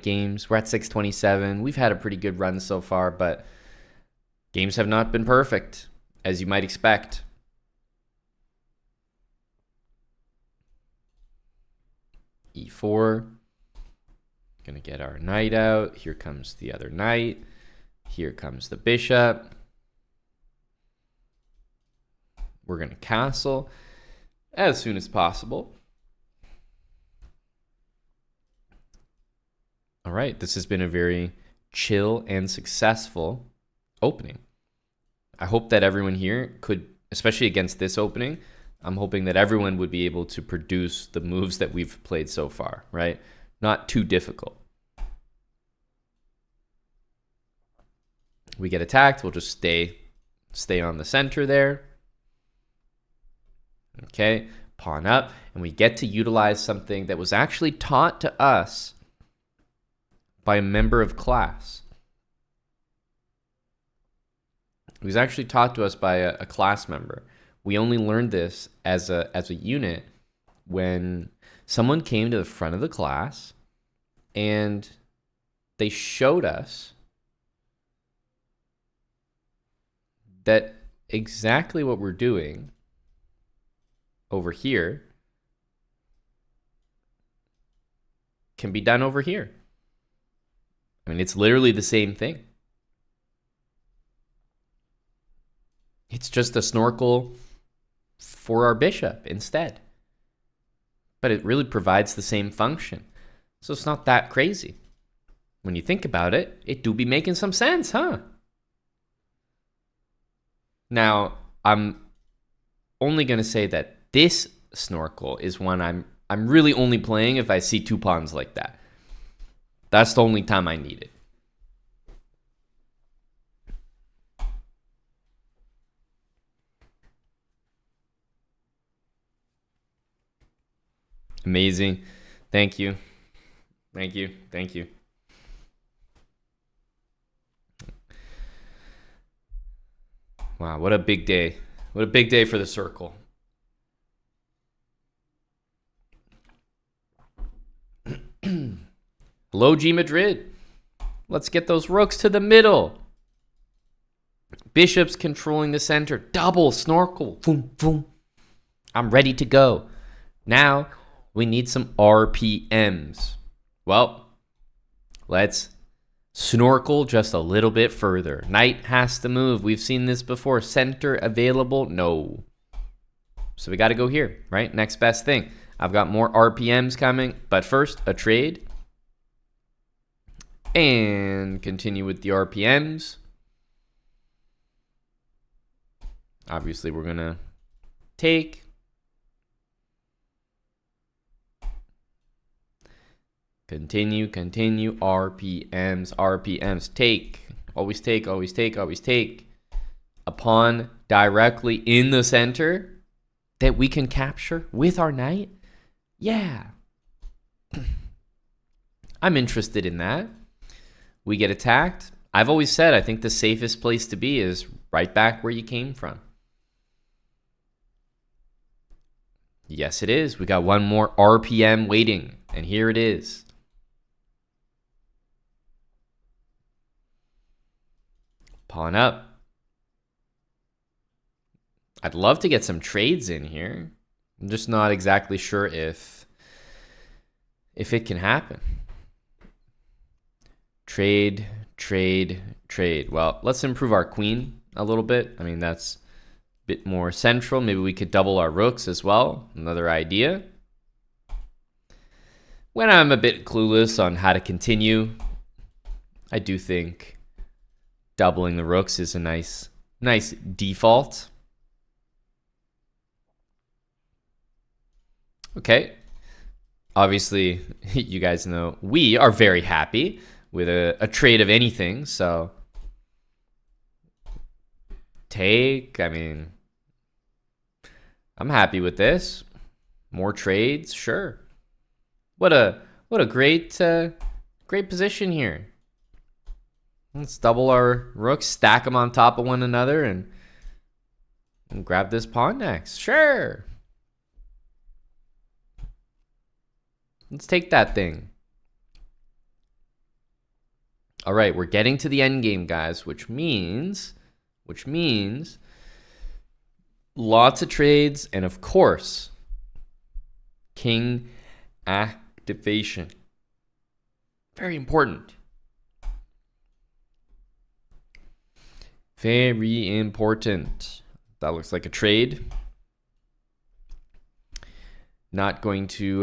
games. We're at 627. We've had a pretty good run so far, but games have not been perfect, as you might expect. E4. Gonna get our knight out. Here comes the other knight. Here comes the bishop. We're gonna castle as soon as possible. All right, this has been a very chill and successful opening. I hope that everyone here could, especially against this opening, I'm hoping that everyone would be able to produce the moves that we've played so far, right? Not too difficult. We get attacked, we'll just stay on the center there. Okay, pawn up, and we get to utilize something that was actually taught to us by a member of class. It was actually taught to us by a class member. We only learned this as a unit when someone came to the front of the class and they showed us that exactly what we're doing over here can be done over here. I mean, it's literally the same thing. It's just a snorkel for our bishop instead. But it really provides the same function. So it's not that crazy. When you think about it, it do be making some sense, huh? Now, I'm only going to say that this snorkel is one I'm really only playing if I see two pawns like that. That's the only time I need it. Amazing. Thank you. Thank you. Thank you. Wow, what a big day. What a big day for the circle. Hello, G Madrid. Let's get those rooks to the middle. Bishops controlling the center. Double snorkel. Boom, boom. I'm ready to go. Now we need some RPMs. Well, let's snorkel just a little bit further. Knight has to move. We've seen this before. Center available? No. So we got to go here, right? Next best thing. I've got more RPMs coming, but first, a trade. And continue with the RPMs. Obviously, we're going to take. Continue, RPMs, RPMs, take. Always take, always take, always take. A pawn directly in the center that we can capture with our knight? Yeah. I'm interested in that. We get attacked. I've always said I think the safest place to be is right back where you came from. Yes, it is. We got one more RPM waiting, and here it is. Pawn up. I'd love to get some trades in here. I'm just not exactly sure if it can happen. Trade. Well, let's improve our queen a little bit. I mean, that's a bit more central. Maybe we could double our rooks as well. Another idea. When I'm a bit clueless on how to continue, I do think doubling the rooks is a nice default. Okay. Obviously, you guys know we are very happy with a trade of anything, so take. I mean, I'm happy with this. More trades, sure. What a great position here. Let's double our rooks, stack them on top of one another, and grab this pawn next. Sure. Let's take that thing. All right, we're getting to the end game, guys, which means lots of trades and, of course, king activation. Very important. Very important. That looks like a trade. Not going to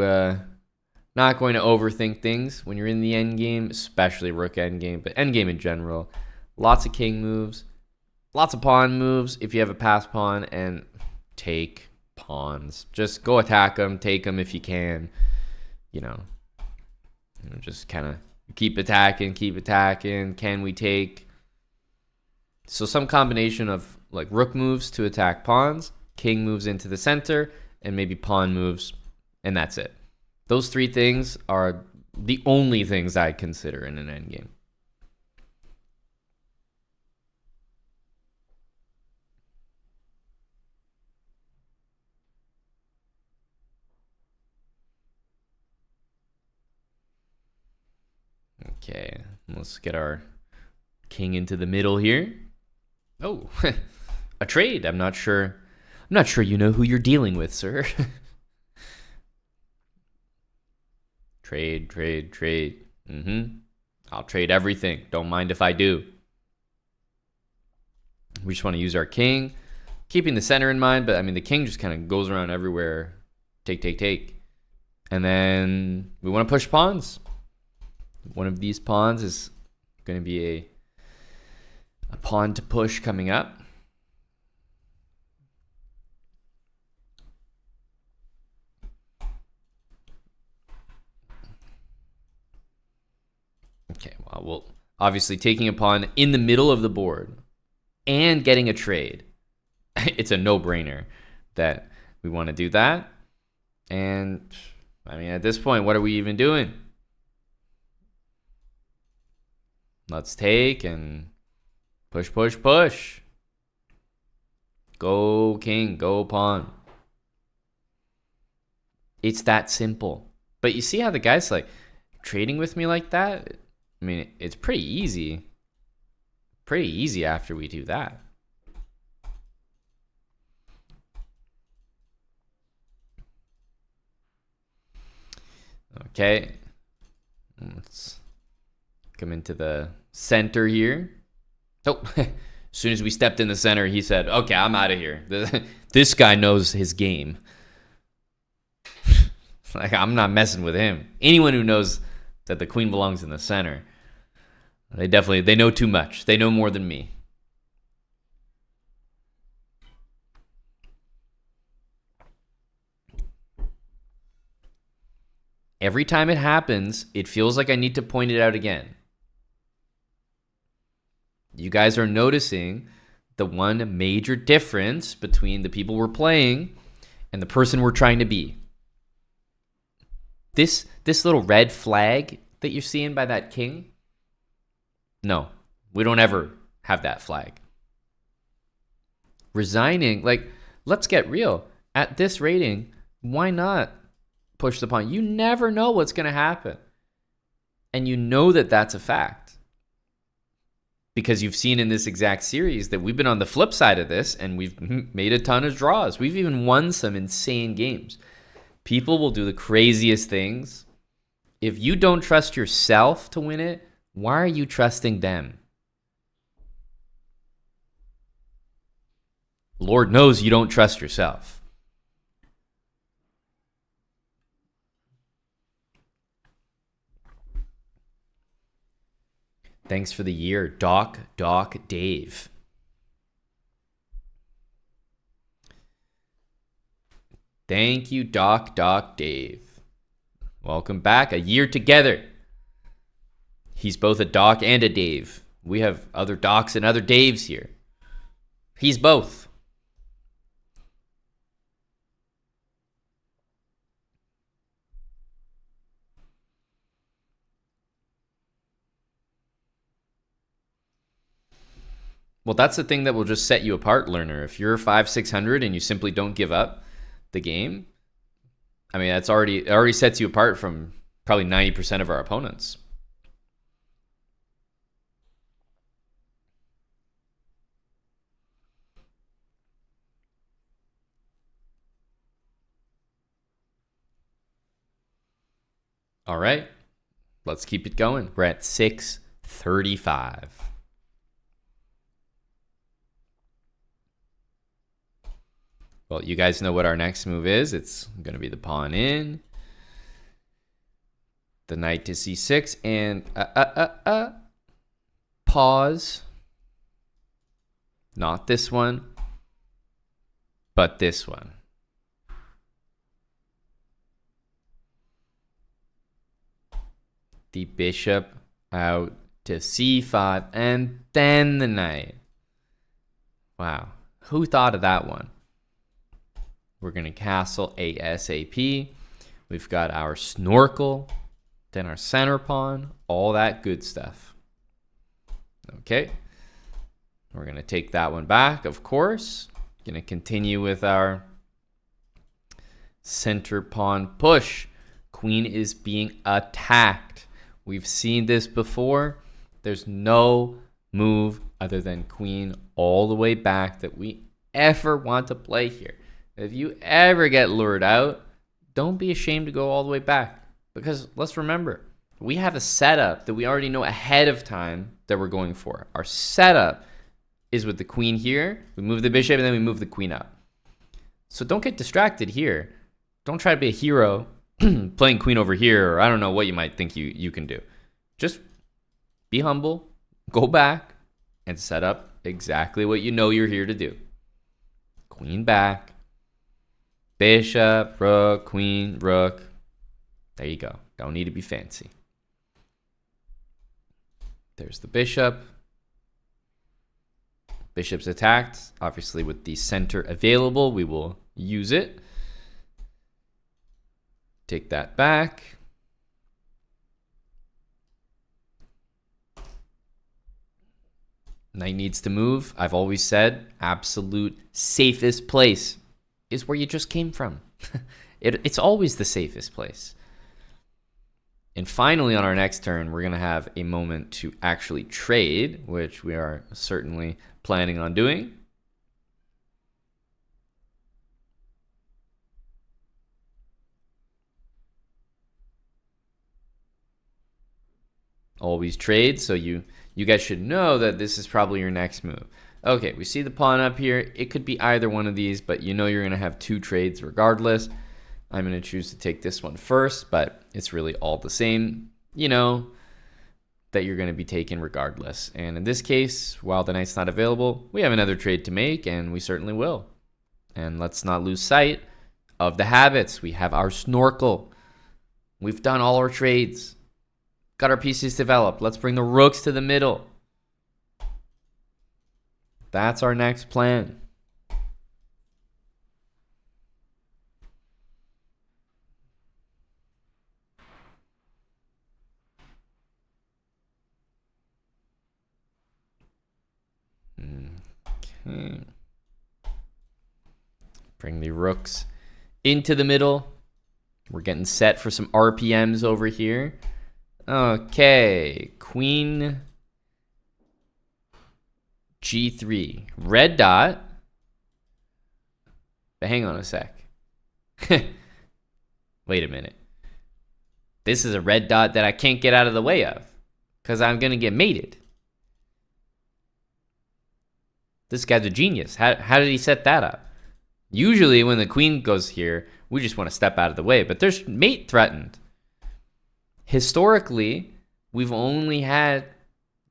overthink things when you're in the end game, especially rook end game, but end game in general. Lots of king moves, lots of pawn moves if you have a pass pawn, and take pawns. Just go attack them, take them if you can. Just kind of keep attacking. Can we take? So some combination of like rook moves to attack pawns, king moves into the center, and maybe pawn moves, and that's it. Those three things are the only things I consider in an endgame. Okay, let's get our king into the middle here. Oh, a trade. I'm not sure you know who you're dealing with, sir. Trade. I'll trade everything. Don't mind if I do. We just want to use our king, keeping the center in mind, but I mean, the king just kind of goes around everywhere. Take. And then we want to push pawns. One of these pawns is going to be a pawn to push coming up. Okay, well, obviously taking a pawn in the middle of the board and getting a trade. It's a no-brainer that we want to do that. And I mean, at this point, what are we even doing? Let's take and push. Go king, go pawn. It's that simple. But you see how the guy's like trading with me like that? I mean, it's pretty easy. Pretty easy after we do that. Okay. Let's come into the center here. Oh, as soon as we stepped in the center, he said, okay, I'm out of here. This guy knows his game. Like, I'm not messing with him. Anyone who knows that the queen belongs in the center, they know too much. They know more than me. Every time it happens, it feels like I need to point it out again. You guys are noticing the one major difference between the people we're playing and the person we're trying to be. This little red flag that you're seeing by that king, no, we don't ever have that flag. Resigning, like, let's get real. At this rating, why not push the pawn? You never know what's going to happen. And you know that that's a fact. Because you've seen in this exact series that we've been on the flip side of this and we've made a ton of draws. We've even won some insane games. People will do the craziest things. If you don't trust yourself to win it, why are you trusting them? Lord knows you don't trust yourself. Thanks for the year, Doc Dave. Thank you, Doc Dave. Welcome back. A year together. He's both a Doc and a Dave. We have other Docs and other Daves here. He's both. Well, that's the thing that will just set you apart, learner. If you're 500-600 and you simply don't give up the game, I mean, it already sets you apart from probably 90% of our opponents. All right, let's keep it going. We're at 6:35. Well, you guys know what our next move is. It's going to be the pawn in, the knight to c6, and pause. Not this one, but this one. The bishop out to c5, and then the knight. Wow, who thought of that one? We're going to castle ASAP. We've got our snorkel, then our center pawn, all that good stuff. Okay. We're going to take that one back, of course. Going to continue with our center pawn push. Queen is being attacked. We've seen this before. There's no move other than queen all the way back that we ever want to play here. If you ever get lured out, don't be ashamed to go all the way back. Because let's remember, we have a setup that we already know ahead of time that we're going for. Our setup is with the queen here. We move the bishop and then we move the queen up. So don't get distracted here. Don't try to be a hero playing queen over here, or I don't know what you might think you can do. Just be humble, go back, and set up exactly what you know you're here to do. Queen back. Bishop, rook, queen, rook. There you go. Don't need to be fancy. There's the bishop. Bishop's attacked. Obviously, with the center available, we will use it. Take that back. Knight needs to move. I've always said absolute safest place is where you just came from. It's always the safest place. And finally, on our next turn, we're going to have a moment to actually trade, which we are certainly planning on doing. Always trade, so you guys should know that this is probably your next move. Okay, we see the pawn up here. It could be either one of these, but you know you're going to have two trades regardless. I'm going to choose to take this one first, but it's really all the same. You know that you're going to be taken regardless. And in this case, while the knight's not available, we have another trade to make, and we certainly will. And let's not lose sight of the habits. We have our snorkel. We've done all our trades. Got our pieces developed. Let's bring the rooks to the middle. That's our next plan. Okay. Bring the rooks into the middle. We're getting set for some RPMs over here. Okay, queen g3, red dot. But hang on a sec. Wait a minute. This is a red dot that I can't get out of the way of because I'm going to get mated. This guy's a genius. How did he set that up? Usually when the queen goes here, we just want to step out of the way, but there's mate threatened. Historically, we've only had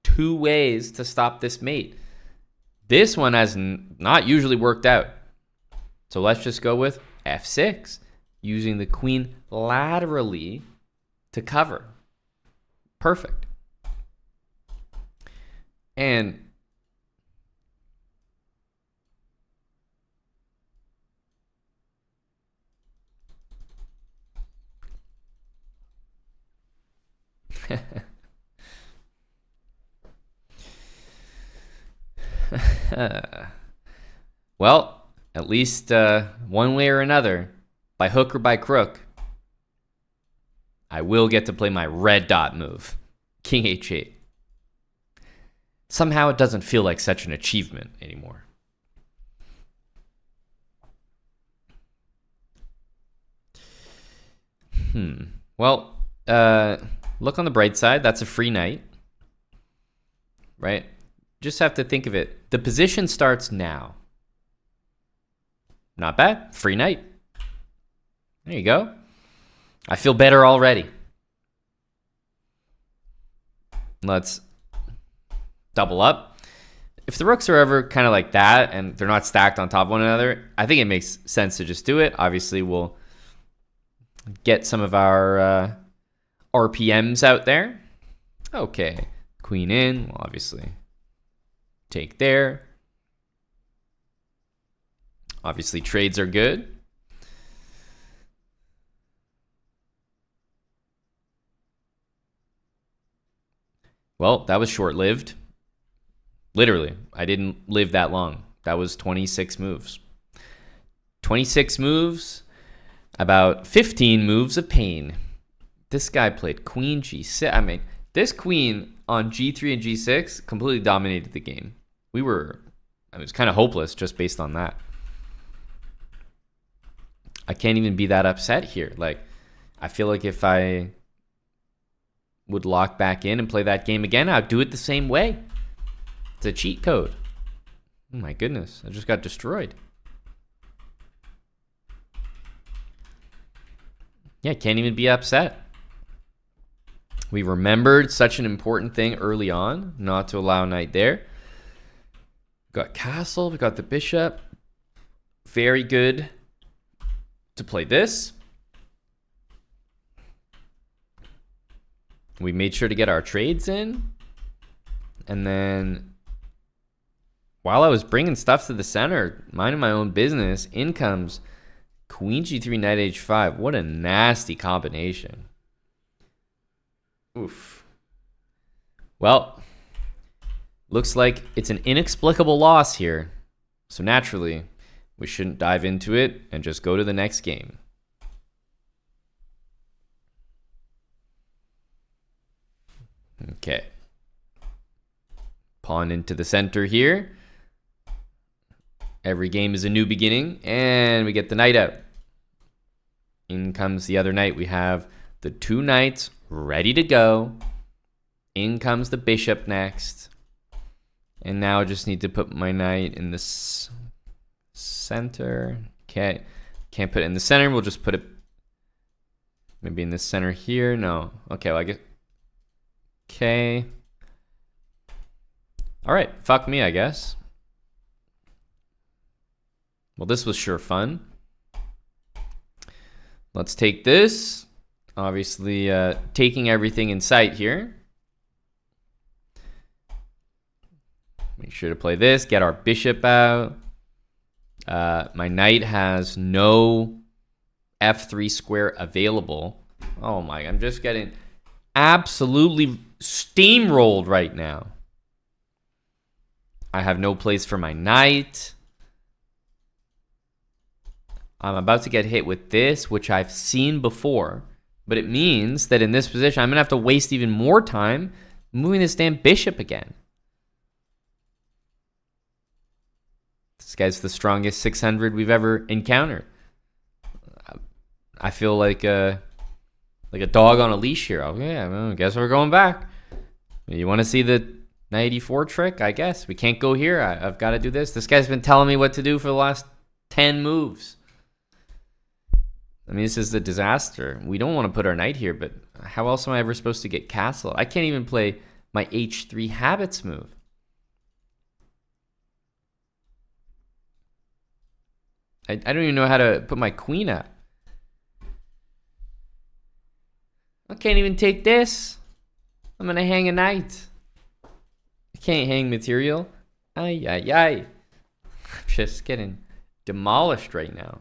two ways to stop this mate. This one has not usually worked out. So let's just go with f6, using the queen laterally to cover. Perfect. And well, at least one way or another, by hook or by crook, I will get to play my red dot move, King h8. Somehow it doesn't feel like such an achievement anymore. Well, look on the bright side. That's a free knight, right? Just have to think of it. The position starts now. Not bad. Free knight. There you go. I feel better already. Let's double up. If the rooks are ever kind of like that and they're not stacked on top of one another, I think it makes sense to just do it. Obviously, we'll get some of our RPMs out there. Okay. Queen in. Well, obviously, take there. Obviously, trades are good. Well, that was short-lived. Literally, I didn't live that long. That was 26 moves. 26 moves, about 15 moves of pain. This guy played queen g6. I mean, this queen on g3 and g6 completely dominated the game. It was kind of hopeless just based on that. I can't even be that upset here. Like, I feel like if I would lock back in and play that game again, I'd do it the same way. It's a cheat code. Oh my goodness, I just got destroyed. Yeah, can't even be upset. We remembered such an important thing early on, not to allow knight there. We got castle, we got the bishop. Very good to play this. We made sure to get our trades in. And then while I was bringing stuff to the center, minding my own business, in comes queen g3, knight h5. What a nasty combination. Oof. Well, looks like it's an inexplicable loss here. So naturally, we shouldn't dive into it and just go to the next game. Okay. Pawn into the center here. Every game is a new beginning, and we get the knight out. In comes the other knight. We have the two knights ready to go. In comes the bishop next. And now I just need to put my knight in this center. Okay. Can't put it in the center. We'll just put it maybe in the center here. No. Okay, well, I guess. Okay. All right. Fuck me, I guess. Well, this was sure fun. Let's take this. Obviously, taking everything in sight here. Make sure to play this. Get our bishop out. My knight has no f3 square available. Oh my, I'm just getting absolutely steamrolled right now. I have no place for my knight. I'm about to get hit with this, which I've seen before. But it means that in this position, I'm going to have to waste even more time moving this damn bishop again. This guy's the strongest 600 we've ever encountered. I feel like a dog on a leash here. Okay, well, I guess we're going back. You want to see the knight e4 trick? I guess. We can't go here. I've got to do this. This guy's been telling me what to do for the last 10 moves. I mean, this is a disaster. We don't want to put our knight here, but how else am I ever supposed to get castle? I can't even play my h3 habits move. I don't even know how to put my queen up. I can't even take this. I'm going to hang a knight. I can't hang material. Ay, ay, ay. I'm just getting demolished right now.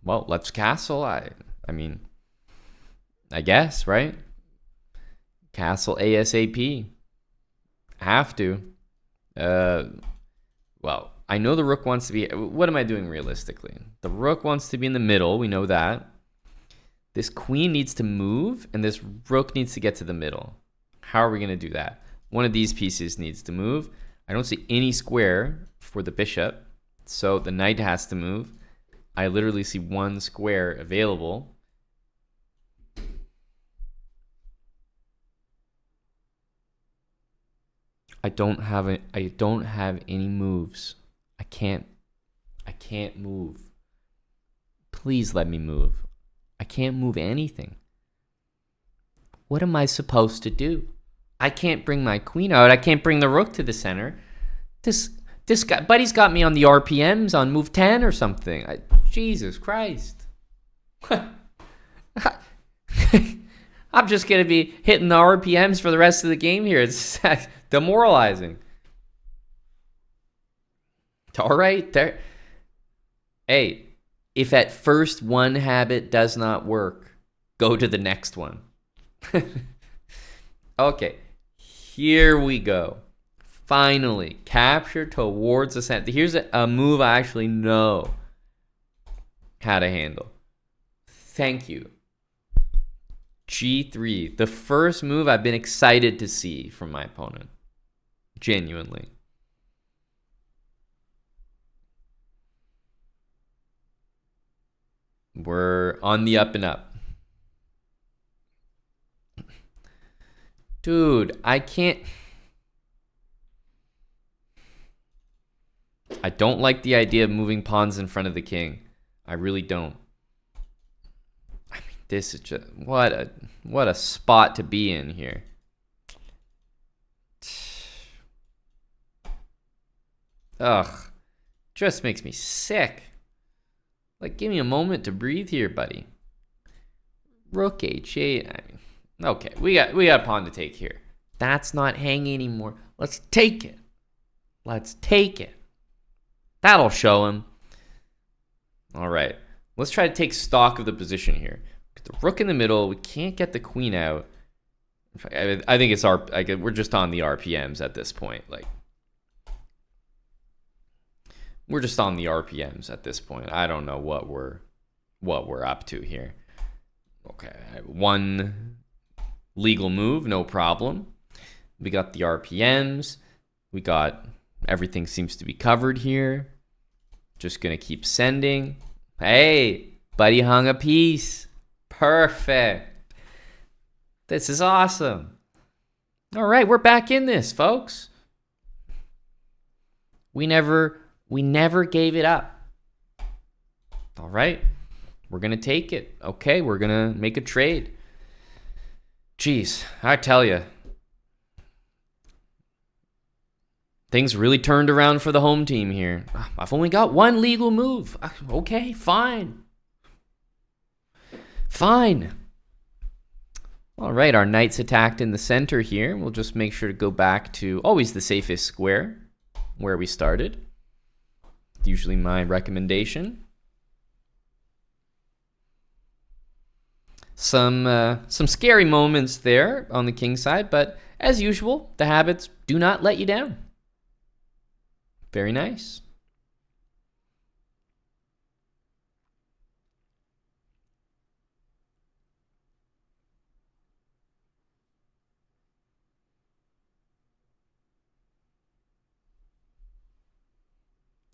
Well, let's castle. I mean, I guess, right? Castle ASAP. Have to. Well, I know the rook wants to be... What am I doing realistically? The rook wants to be in the middle. We know that. This queen needs to move, and this rook needs to get to the middle. How are we going to do that? One of these pieces needs to move. I don't see any square for the bishop, so the knight has to move. I literally see one square available. I don't have any moves. I can't move. Please let me move. I can't move anything. What am I supposed to do? I can't bring my queen out. I can't bring the rook to the center. This guy, buddy's got me on the RPMs on move 10 or something. Jesus Christ. I'm just going to be hitting the RPMs for the rest of the game here. It's demoralizing. All right. There. Hey, if at first one habit does not work, go to the next one. Okay. Here we go. Finally, capture towards the center. Here's a move I actually know how to handle. Thank you. G3. The first move I've been excited to see from my opponent. Genuinely. We're on the up and up. Dude, I can't... I don't like the idea of moving pawns in front of the king. I really don't. I mean, this is just... What a spot to be in here. Ugh. Just makes me sick. Like, give me a moment to breathe here, buddy. Rook H8. I mean, okay, we got a pawn to take here. That's not hanging anymore. Let's take it. Let's take it. That'll show him. All right. Let's try to take stock of the position here. Get the rook in the middle. We can't get the queen out. I think it's we're just on the RPMs at this point. Like, we're just on the RPMs at this point. I don't know what we're up to here. Okay, one legal move, no problem. We got the RPMs. We got everything seems to be covered here. Just gonna keep sending. Hey, buddy hung a piece. Perfect. This is awesome. All right, we're back in this, folks. We never gave it up. All right, we're gonna take it. Okay, we're gonna make a trade. Jeez, I tell you, things really turned around for the home team here. I've only got one legal move. Okay, fine. Fine. All right, our knight's attacked in the center here. We'll just make sure to go back to always the safest square where we started. Usually my recommendation. Some scary moments there on the king side, but as usual, the habits do not let you down. Very nice.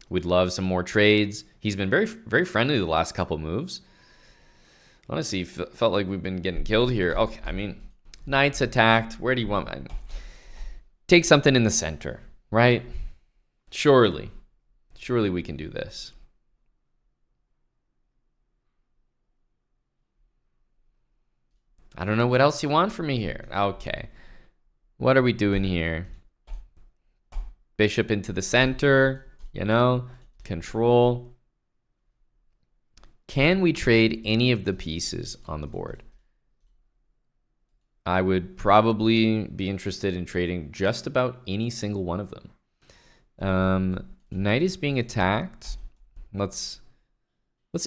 We'd love some more trades. He's been very, very friendly the last couple moves. Honestly, felt like we've been getting killed here. Okay, I mean, knight's attacked. Where do you want? Take something in the center, right? Surely we can do this. I don't know what else you want from me here. Okay, what are we doing here? Bishop into the center, you know, control. Can we trade any of the pieces on the board? I would probably be interested in trading just about any single one of them. Knight is being attacked. Let's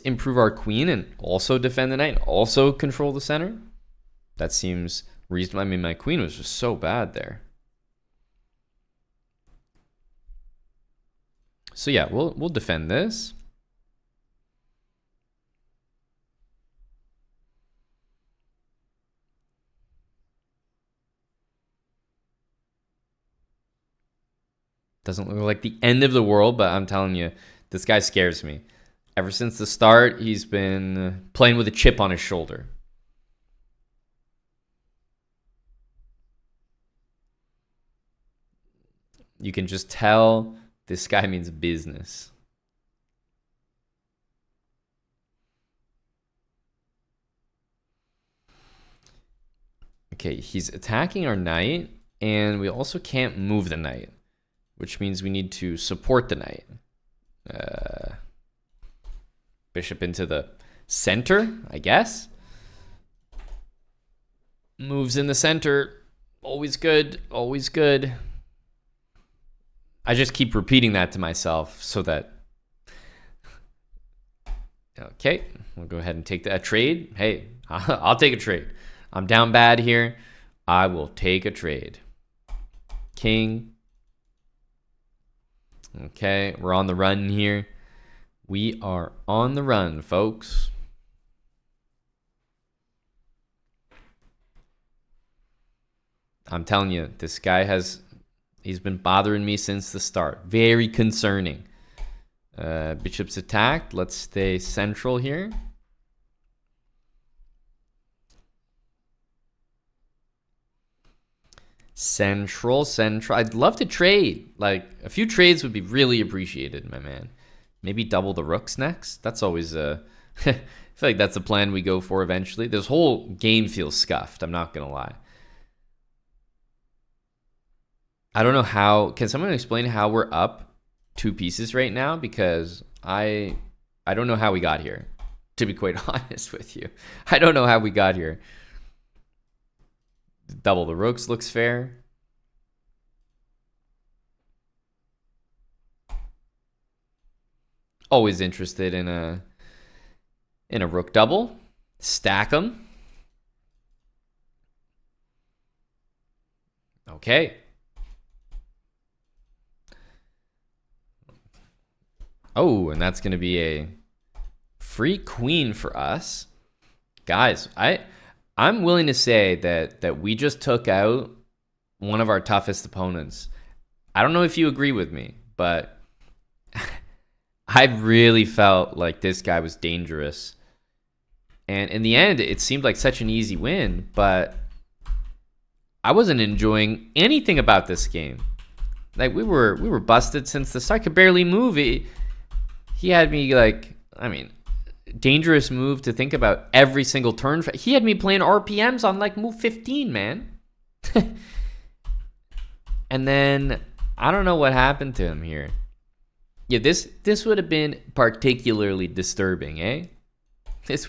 improve our queen and also defend the knight and also control the center. That seems reasonable. I mean, my queen was just so bad there. So yeah, we'll defend this. Doesn't look like the end of the world, but I'm telling you, this guy scares me. Ever since the start, he's been playing with a chip on his shoulder. You can just tell this guy means business. Okay, he's attacking our knight, and we also can't move the knight, which means we need to support the knight. Bishop into the center, I guess. Moves in the center. Always good, always good. I just keep repeating that to myself so that... Okay, we'll go ahead and take that trade. Hey, I'll take a trade. I'm down bad here. I will take a trade. King. Okay, we're on the run here. We are on the run, folks. I'm telling you, this guy he's been bothering me since the start. Very concerning. Bishop's attacked. Let's stay central here. Central. I'd love to trade. Like, a few trades would be really appreciated, my man. Maybe double the rooks next. That's always I feel like that's a plan we go for eventually. This whole game feels scuffed, I'm not gonna lie. I don't know how. Can someone explain how we're up 2 pieces right now? Because I don't know how we got here, to be quite honest with you. I don't know how we got here. Double the rooks looks fair. Always interested in a rook double. Stack them. Okay. Oh, and that's going to be a free queen for us. Guys, I'm willing to say that we just took out one of our toughest opponents. I don't know if you agree with me, but I really felt like this guy was dangerous. And in the end, it seemed like such an easy win, but I wasn't enjoying anything about this game. Like, we were busted since the start. I could barely move. He had me, like, I mean, dangerous move to think about every single turn. He had me playing RPMs on, like, move 15, man. And then, I don't know what happened to him here. Yeah, this would have been particularly disturbing, eh? That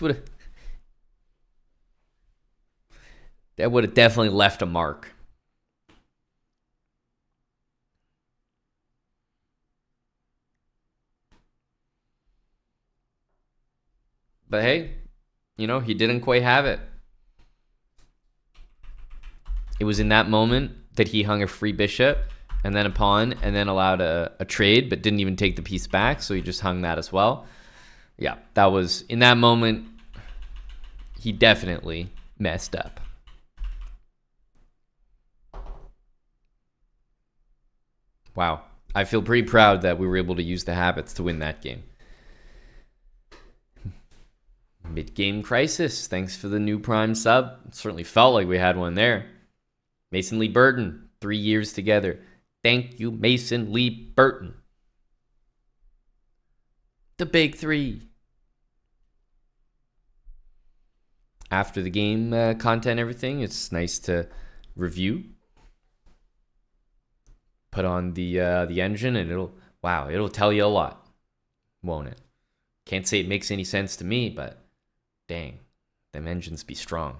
would have definitely left a mark. But hey, you know, he didn't quite have it. It was in that moment that he hung a free bishop and then a pawn and then allowed a trade, but didn't even take the piece back, so he just hung that as well. Yeah, that was, in that moment, he definitely messed up. Wow. I feel pretty proud that we were able to use the habits to win that game. Mid-game crisis. Thanks for the new Prime sub. It certainly felt like we had one there. Mason Lee Burton. 3 years together. Thank you, Mason Lee Burton. The big 3. After the game content, everything, it's nice to review. Put on the engine and it'll tell you a lot, won't it? Can't say it makes any sense to me, but dang, them engines be strong.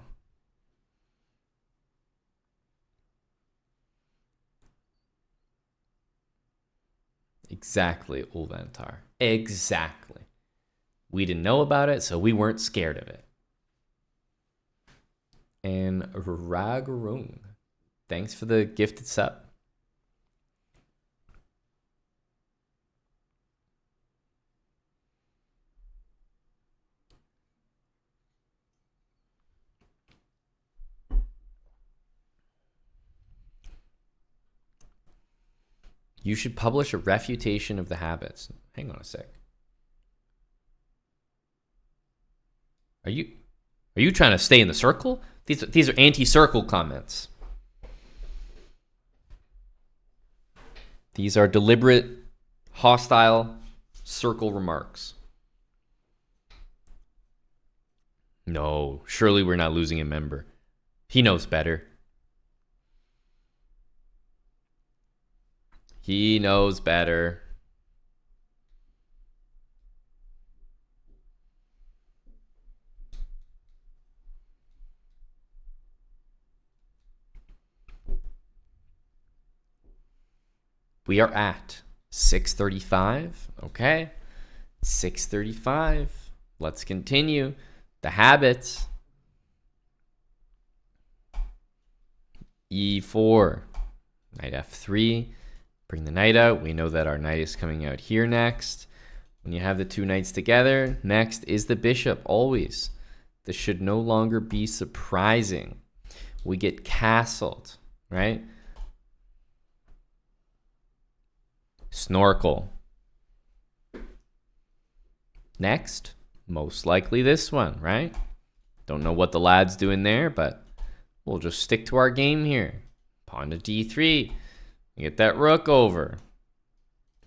Exactly, Ulvantar. Exactly. We didn't know about it, so we weren't scared of it. And Ragarung, thanks for the gifted sub. You should publish a refutation of the habits. Hang on a sec. Are you trying to stay in the circle? These are anti-circle comments. These are deliberate, hostile circle remarks. No, surely we're not losing a member. He knows better. He knows better. We are at 6:35. Okay. 6:35. Let's continue. The habits. E4. Knight F3. Bring the knight out. We know that our knight is coming out here next. When you have the two knights together, next is the bishop, always. This should no longer be surprising. We get castled, right? Snorkel. Next, most likely this one, right? Don't know what the lad's doing there, but we'll just stick to our game here. Pawn to d3. Get that rook over.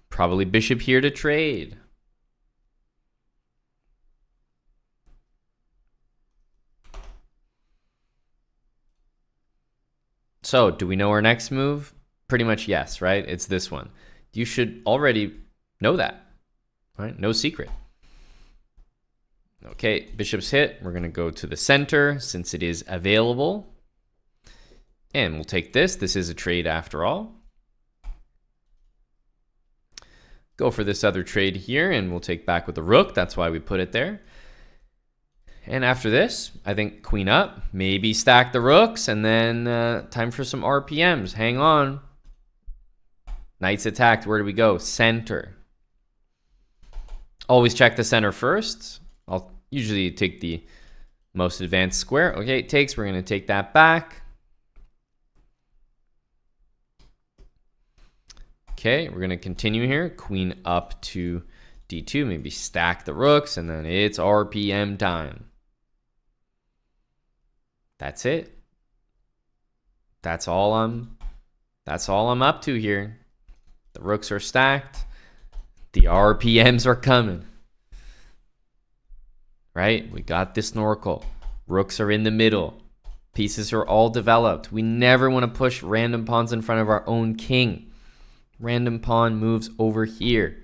Probably bishop here to trade. So, do we know our next move? Pretty much yes, right? It's this one. You should already know that, right? No secret. Okay, bishop's hit. We're going to go to the center since it is available. And we'll take this. This is a trade after all. Go for this other trade here, and we'll take back with the rook. That's why we put it there. And after this, I think queen up, maybe stack the rooks, and then time for some RPMs. Hang on. Knight's attacked. Where do we go? Center. Always check the center first. I'll usually take the most advanced square. Okay, it takes. We're going to take that back. Okay, we're going to continue here. Queen up to d2. Maybe stack the rooks, and then it's RPM time. That's it. That's all I'm up to here. The rooks are stacked. The RPMs are coming. Right? We got this snorkel. Rooks are in the middle. Pieces are all developed. We never want to push random pawns in front of our own king. Random pawn moves over here.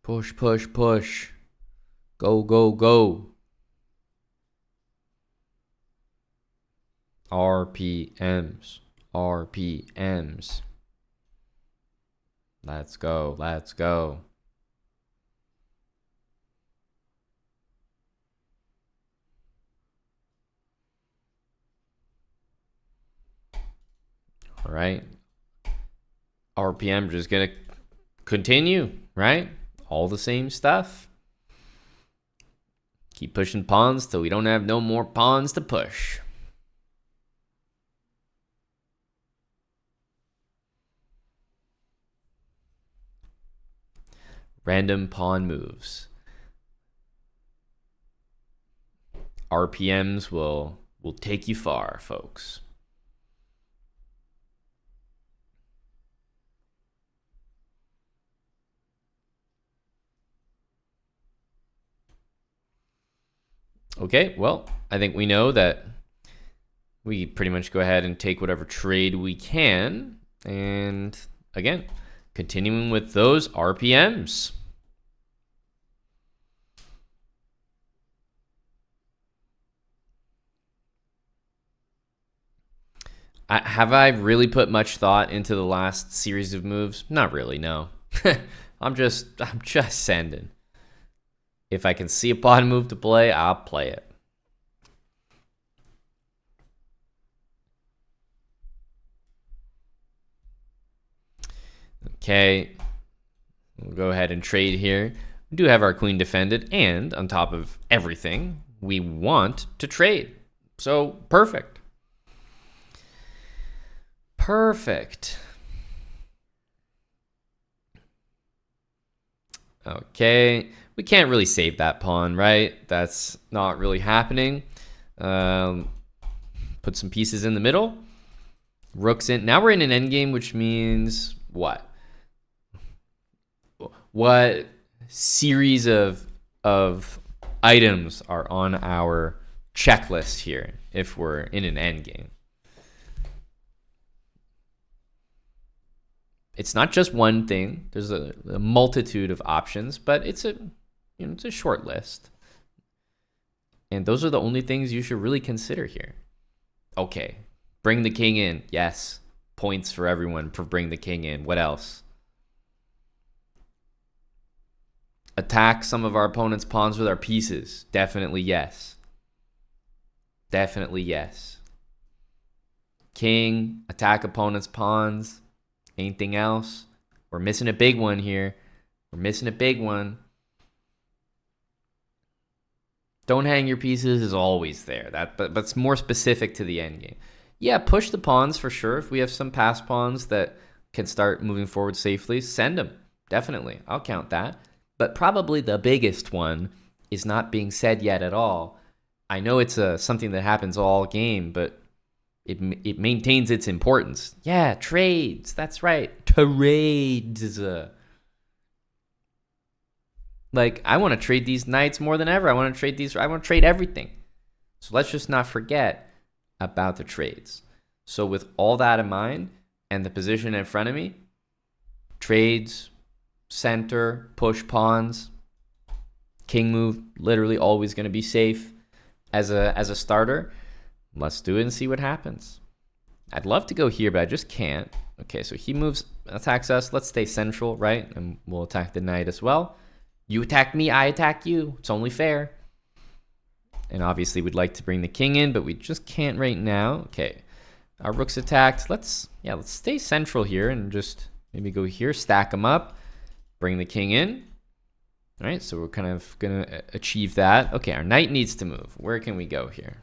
Push, push, push. Go, go, go. RPMs. RPMs. Let's go. Let's go. All right. RPM just going to continue, right? All the same stuff. Keep pushing pawns till we don't have no more pawns to push. Random pawn moves. RPMs will take you far, folks. Okay, well, I think we know that we pretty much go ahead and take whatever trade we can. And again, continuing with those RPMs. Have I really put much thought into the last series of moves? Not really, no. I'm just sending. If I can see a pawn move to play, I'll play it. Okay, we'll go ahead and trade here. We do have our queen defended, and on top of everything, we want to trade. So, perfect. Perfect. Okay, we can't really save that pawn, right? That's not really happening. Put some pieces in the middle. Rook's in. Now we're in an endgame, which means what? What series of items are on our checklist here if we're in an endgame? It's not just one thing. There's a multitude of options, but it's a short list. And those are the only things you should really consider here. Okay, bring the king in. Yes, points for everyone for bring the king in. What else? Attack some of our opponent's pawns with our pieces. Definitely yes. Definitely yes. King, attack opponent's pawns. Anything else? We're missing a big one here. We're missing a big one. Don't hang your pieces is always there. But it's more specific to the endgame. Yeah, push the pawns for sure. If we have some pass pawns that can start moving forward safely, send them. Definitely. I'll count that. But probably the biggest one is not being said yet at all. I know it's something that happens all game, but it maintains its importance. Yeah, trades. That's right. Trades. Like, I want to trade these knights more than ever. I want to trade everything. So let's just not forget about the trades. So with all that in mind and the position in front of me, trades, center, push pawns, king move, literally always going to be safe as a starter. Let's do it and see what happens. I'd love to go here, but I just can't. Okay, so he moves, attacks us. Let's stay central, right? And we'll attack the knight as well. You attack me, I attack you. It's only fair. And obviously we'd like to bring the king in, but we just can't right now. Okay, our rook's attacked. Let's stay central here and just maybe go here, stack them up, bring the king in. All right, so we're kind of gonna achieve that. Okay, our knight needs to move. Where can we go here?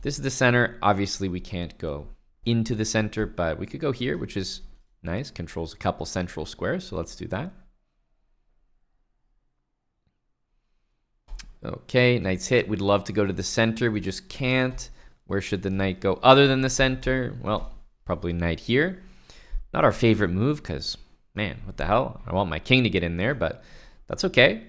This is the center. Obviously, we can't go into the center, but we could go here, which is nice. Controls a couple central squares, so let's do that. Okay, knight's hit. We'd love to go to the center. We just can't. Where should the knight go other than the center? Well, probably knight here. Not our favorite move because, man, what the hell? I want my king to get in there, but that's okay.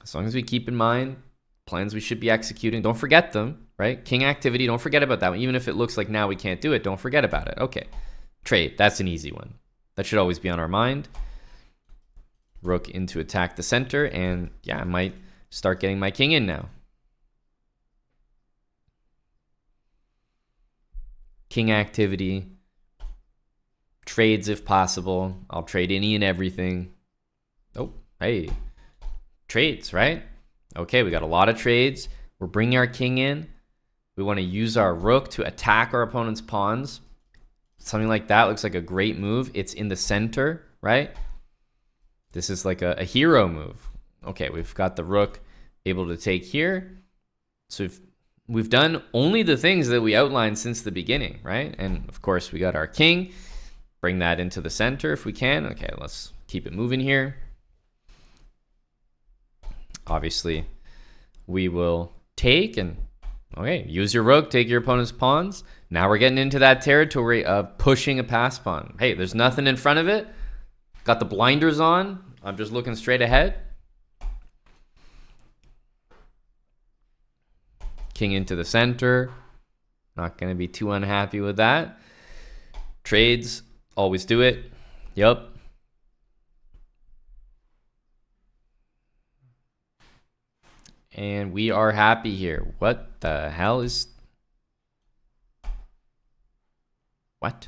As long as we keep in mind plans we should be executing. Don't forget them, right? King activity, don't forget about that one. Even if it looks like now we can't do it, don't forget about it. Okay, trade, that's an easy one. That should always be on our mind. Rook in to attack the center, and yeah, I might start getting my king in now. King activity. Trades if possible. I'll trade any and everything. Oh, hey. Trades, right? Okay, we got a lot of trades. We're bringing our king in. We want to use our rook to attack our opponent's pawns. Something like that looks like a great move. It's in the center, right? This is like a hero move. Okay, we've got the rook able to take here. So we've done only the things that we outlined since the beginning, right? And of course, we got our king. Bring that into the center if we can. Okay, let's keep it moving here. Obviously, we will take and, okay, use your rook, take your opponent's pawns. Now we're getting into that territory of pushing a pass pawn. Hey, there's nothing in front of it. Got the blinders on. I'm just looking straight ahead. King into the center. Not going to be too unhappy with that. Trades, always do it. Yep. And we are happy here. What the hell is... What?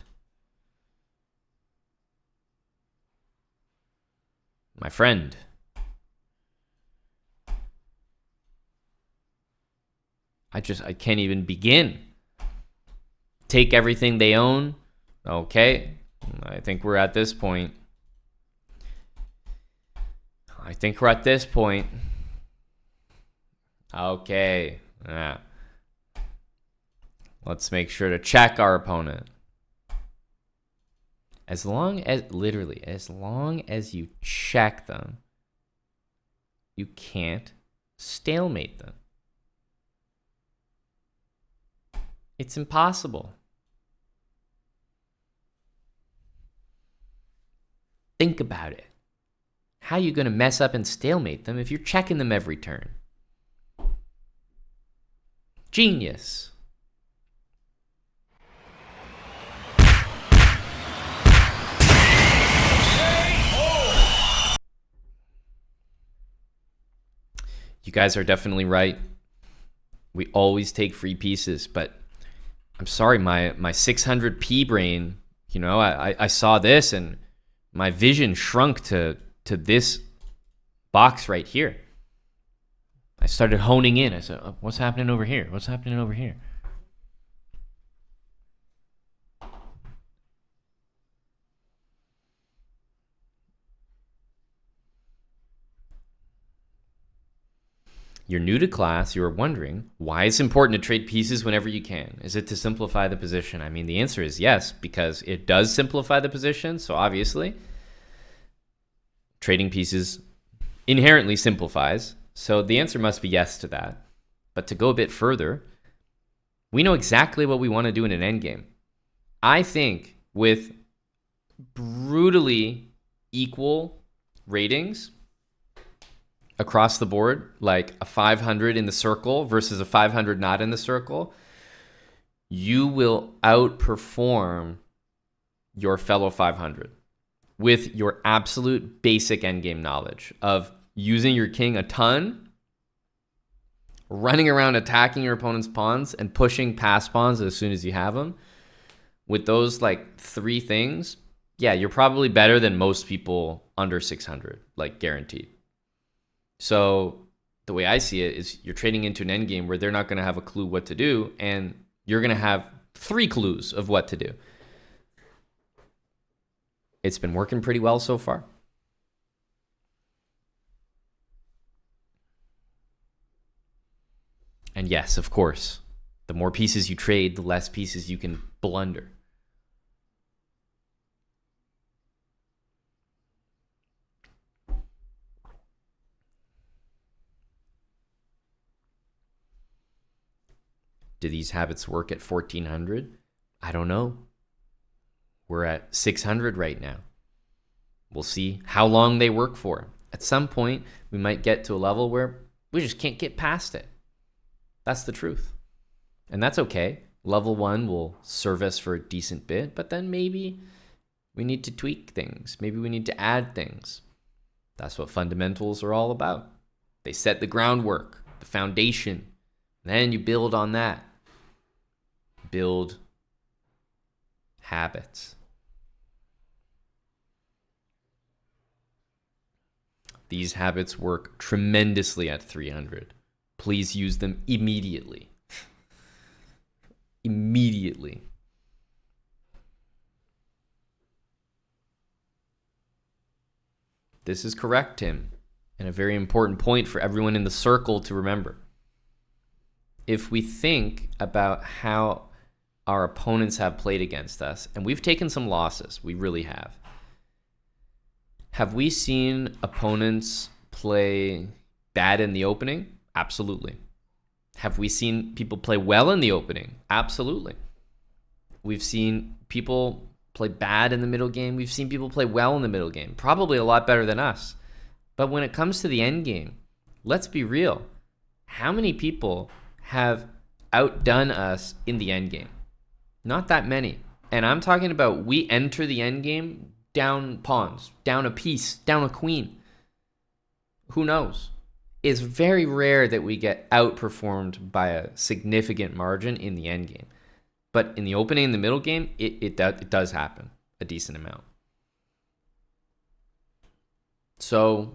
My friend. I can't even begin. Take everything they own. Okay. I think we're at this point. Okay. Yeah. Let's make sure to check our opponent. As long as you check them, you can't stalemate them. It's impossible. Think about it. How are you going to mess up and stalemate them if you're checking them every turn? Genius. You guys are definitely right. We always take free pieces, but I'm sorry, my 600p brain, you know, I saw this and my vision shrunk to this box right here. I started honing in. I said, what's happening over here? What's happening over here? You're new to class, you are wondering why it's important to trade pieces whenever you can. Is it to simplify the position? I mean, the answer is yes, because it does simplify the position. So obviously, trading pieces inherently simplifies. So the answer must be yes to that. But to go a bit further, we know exactly what we want to do in an endgame. I think with brutally equal ratings across the board, like a 500 in the circle versus a 500 not in the circle, you will outperform your fellow 500 with your absolute basic endgame knowledge of using your king a ton, running around attacking your opponent's pawns and pushing past pawns as soon as you have them. With those like 3 things, yeah, you're probably better than most people under 600, like guaranteed. So the way I see it is you're trading into an endgame where they're not going to have a clue what to do, and you're going to have 3 clues of what to do. It's been working pretty well so far. And yes, of course, the more pieces you trade, the less pieces you can blunder. Do these habits work at 1400? I don't know. We're at 600 right now. We'll see how long they work for. At some point, we might get to a level where we just can't get past it. That's the truth. And that's okay. Level 1 will serve us for a decent bit, but then maybe we need to tweak things. Maybe we need to add things. That's what fundamentals are all about. They set the groundwork, the foundation. Then you build on that. Build habits. These habits work tremendously at 300. Please use them immediately. Immediately. This is correct, Tim, and a very important point for everyone in the circle to remember. If we think about how our opponents have played against us, and we've taken some losses, we really have. Have we seen opponents play bad in the opening? Absolutely. Have we seen people play well in the opening? Absolutely. We've seen people play bad in the middle game. We've seen people play well in the middle game. Probably a lot better than us. But when it comes to the end game, let's be real. How many people have outdone us in the end game? Not that many. And I'm talking about we enter the end game down pawns, down a piece, down a queen. Who knows? It's very rare that we get outperformed by a significant margin in the end game. But in the opening and the middle game, it does happen a decent amount. So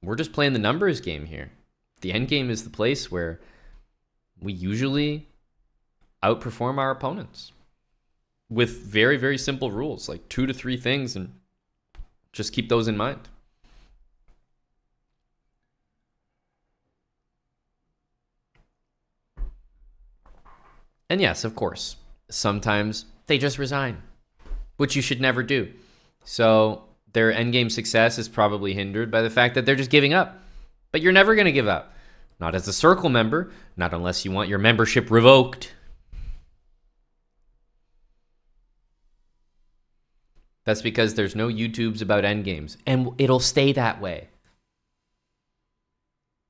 we're just playing the numbers game here. The end game is the place where we usually outperform our opponents with very, very simple rules, like 2 to 3 things, and just keep those in mind. And yes, of course, sometimes they just resign. which you should never do. So their endgame success is probably hindered by the fact that they're just giving up. But you're never going to give up. Not as a circle member, not unless you want your membership revoked. That's because there's no YouTubes about endgames, and it'll stay that way.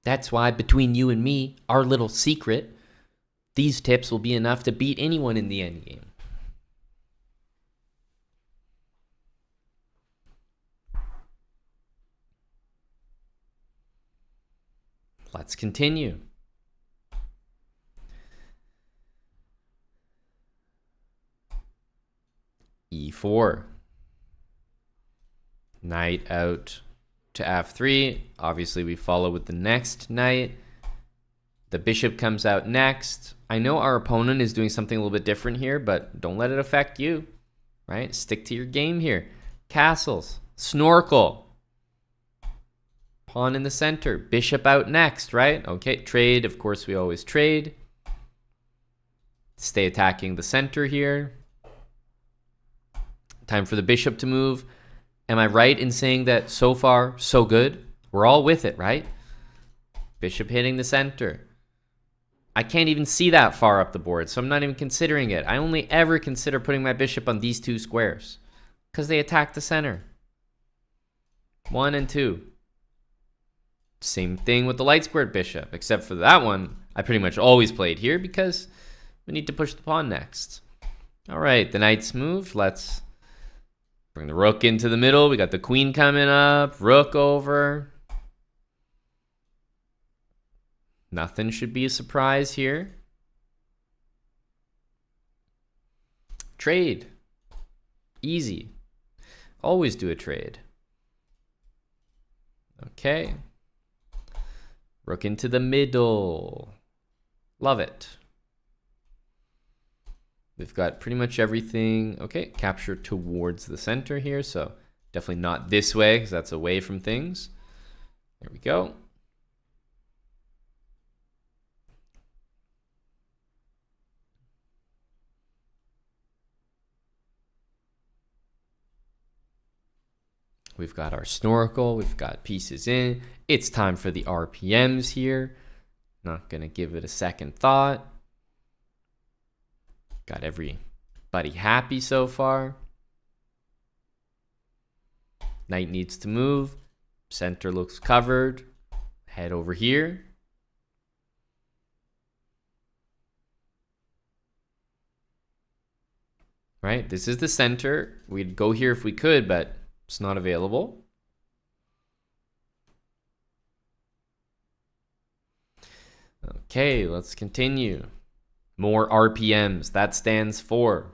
That's why between you and me, our little secret, these tips will be enough to beat anyone in the endgame. Let's continue. E4. Knight out to f3. Obviously, we follow with the next knight. The bishop comes out next. I know our opponent is doing something a little bit different here, but don't let it affect you, right? Stick to your game here. Castles. Snorkel. Pawn in the center. Bishop out next, right? Okay, trade. Of course, we always trade. Stay attacking the center here. Time for the bishop to move. Am I right in saying that so far, so good? We're all with it, right? Bishop hitting the center. I can't even see that far up the board, so I'm not even considering it. I only ever consider putting my bishop on these two squares because they attack the center. 1 and 2. Same thing with the light squared bishop, except for that one, I pretty much always played here because we need to push the pawn next. All right, the knight's moved. Let's bring the rook into the middle. We got the queen coming up. Rook over. Nothing should be a surprise here. Trade. Easy. Always do a trade. Okay. Rook into the middle. Love it. We've got pretty much everything. Okay, capture towards the center here. So definitely not this way because that's away from things. There we go. We've got our snorkel. We've got pieces in. It's time for the RPMs here. Not going to give it a second thought. Got everybody happy so far. Knight needs to move. Center looks covered. Head over here. Right, this is the center. We'd go here if we could, but it's not available. Okay, let's continue. More RPMs. That stands for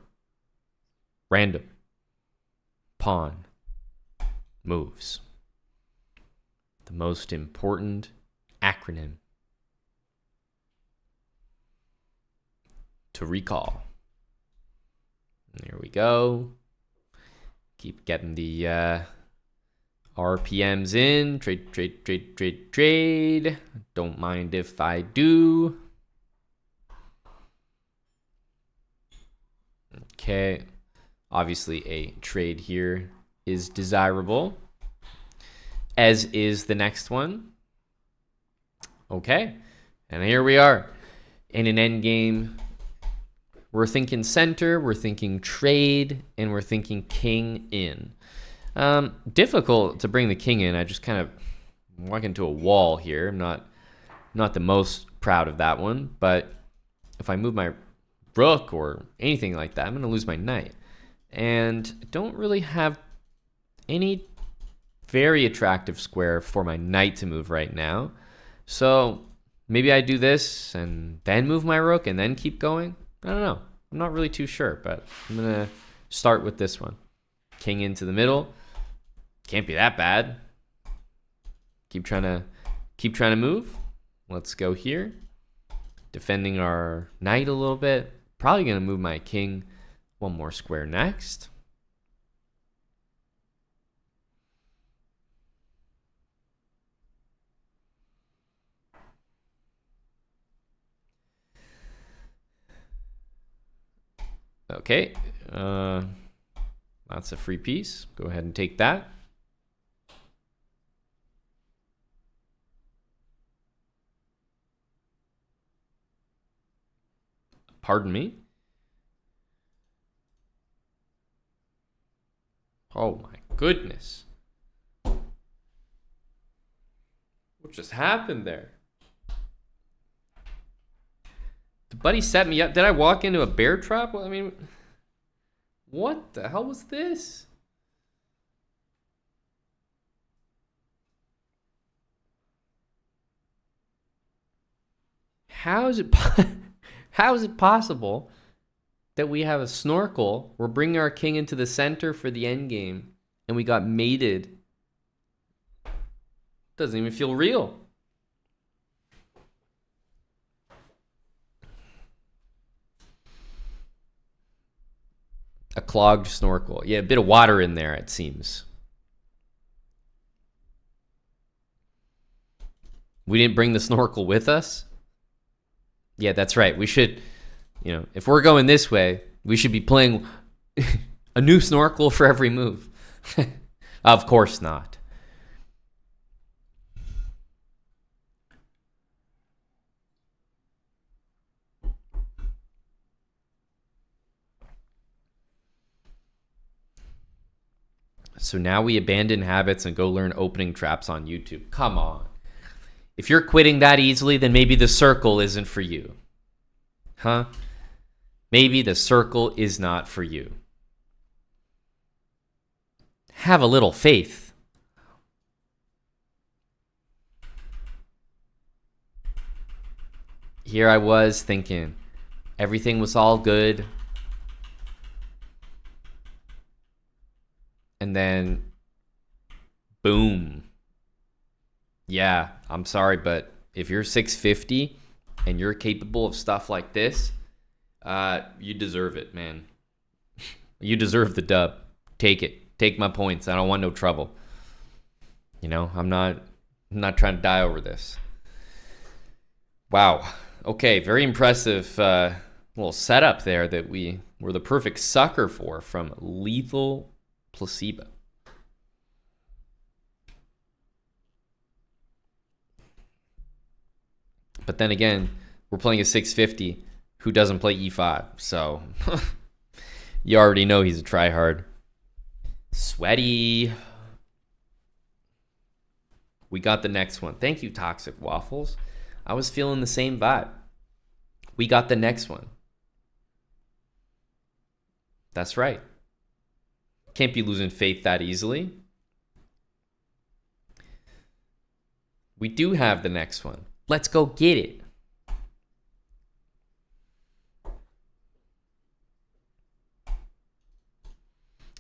random pawn moves. The most important acronym to recall. There we go. Keep getting the RPMs in. Trade, trade, trade, trade, trade. Don't mind if I do. Okay, obviously a trade here is desirable, as is the next one. Okay, and here we are in an endgame. We're thinking center, we're thinking trade, and we're thinking king in. Difficult to bring the king in. I just kind of walk into a wall here. I'm not the most proud of that one, but if I move my rook or anything like that, I'm going to lose my knight. And I don't really have any very attractive square for my knight to move right now. So maybe I do this and then move my rook and then keep going. I don't know. I'm not really too sure, but I'm going to start with this one. King into the middle. Can't be that bad. Keep trying to move. Let's go here. Defending our knight a little bit. Probably going to move my king one more square next. Okay. That's a free piece. Go ahead and take that. Pardon me. Oh my goodness. What just happened there? The buddy set me up. Did I walk into a bear trap? Well, I mean, what the hell was this? How is it possible that we have a snorkel, we're bringing our king into the center for the endgame, and we got mated? Doesn't even feel real. A clogged snorkel. Yeah, a bit of water in there, it seems. We didn't bring the snorkel with us? Yeah, that's right. We should, if we're going this way, we should be playing a new snorkel for every move. Of course not. So now we abandon habits and go learn opening traps on YouTube. Come on. If you're quitting that easily, then maybe the circle isn't for you. Huh? Maybe the circle is not for you. Have a little faith. Here I was thinking everything was all good. And then, boom. Yeah, I'm sorry, but if you're 650 and you're capable of stuff like this, you deserve it, man. You deserve the dub. Take it. Take my points. I don't want no trouble. I'm not trying to die over this. Wow. Okay, very impressive little setup there that we were the perfect sucker for from Lethal Placebo. But then again, we're playing a 650 who doesn't play e5, so you already know he's a tryhard. Sweaty. We got the next one. Thank you, Toxic Waffles. I was feeling the same vibe. We got the next one. That's right. Can't be losing faith that easily. We do have the next one. Let's go get it.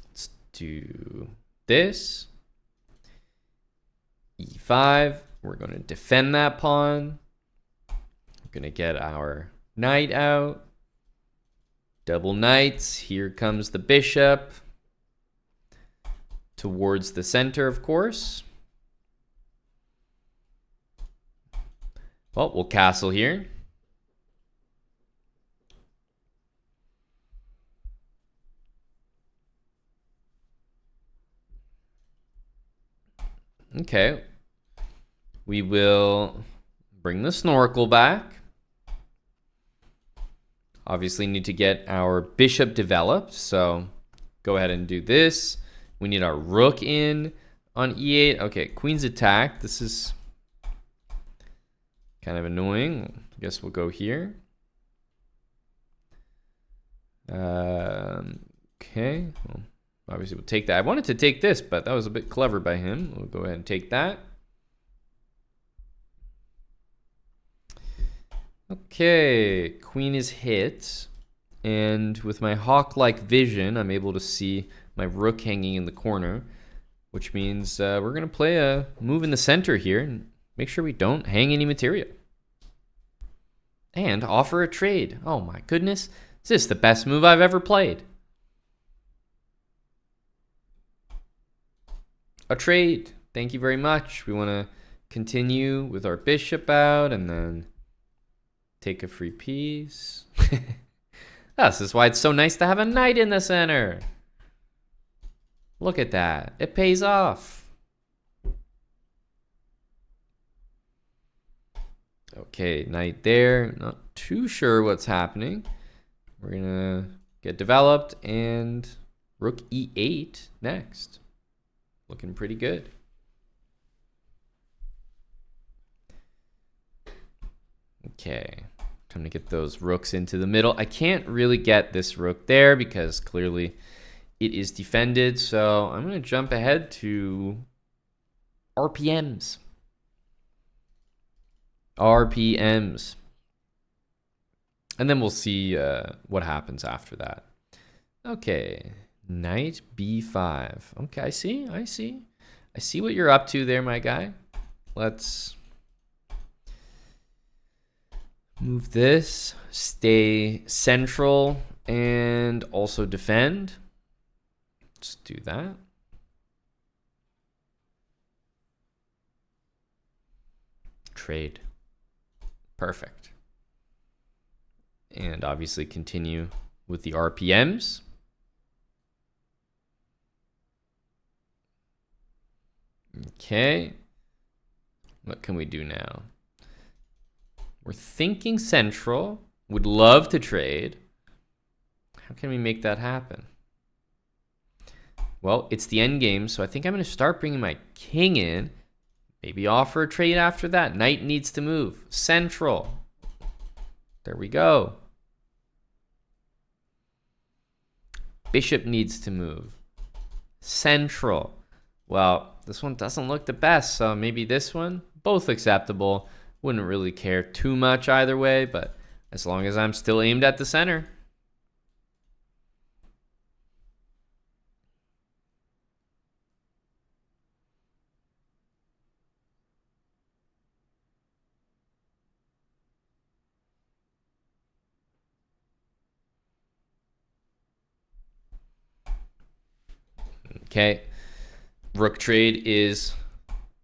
Let's do this. E5. We're going to defend that pawn. We're going to get our knight out. Double knights. Here comes the bishop. Towards the center, of course. Well, we'll castle here. Okay. We will bring the snorkel back. Obviously need to get our bishop developed, so go ahead and do this. We need our rook in on e8. Okay, queen's attack. This is kind of annoying. I guess we'll go here. Okay. Well, obviously, we'll take that. I wanted to take this, but that was a bit clever by him. We'll go ahead and take that. Okay, queen is hit. And with my hawk-like vision, I'm able to see my rook hanging in the corner, which means we're going to play a move in the center here and make sure we don't hang any material. And offer a trade. Oh my goodness. Is this the best move I've ever played? A trade. Thank you very much. We want to continue with our bishop out and then take a free piece. This is why it's so nice to have a knight in the center. Look at that. It pays off. Okay, knight there. Not too sure what's happening. We're going to get developed, and rook e8 next. Looking pretty good. Okay, time to get those rooks into the middle. I can't really get this rook there because clearly it is defended. So I'm going to jump ahead to RPMs. RPMs. And then we'll see what happens after that. Okay, knight b5. Okay, I see what you're up to there, my guy. Let's move this, stay central, and also defend. Let's do that. Trade. Perfect. And obviously continue with the RPMs. Okay. What can we do now? We're thinking central. Would love to trade. How can we make that happen? Well, it's the end game, so I think I'm going to start bringing my king in. Maybe offer a trade after that. Knight needs to move. Central. There we go. Bishop needs to move. Central. Well, this one doesn't look the best, so maybe this one. Both acceptable. Wouldn't really care too much either way, but as long as I'm still aimed at the center. Okay, rook trade is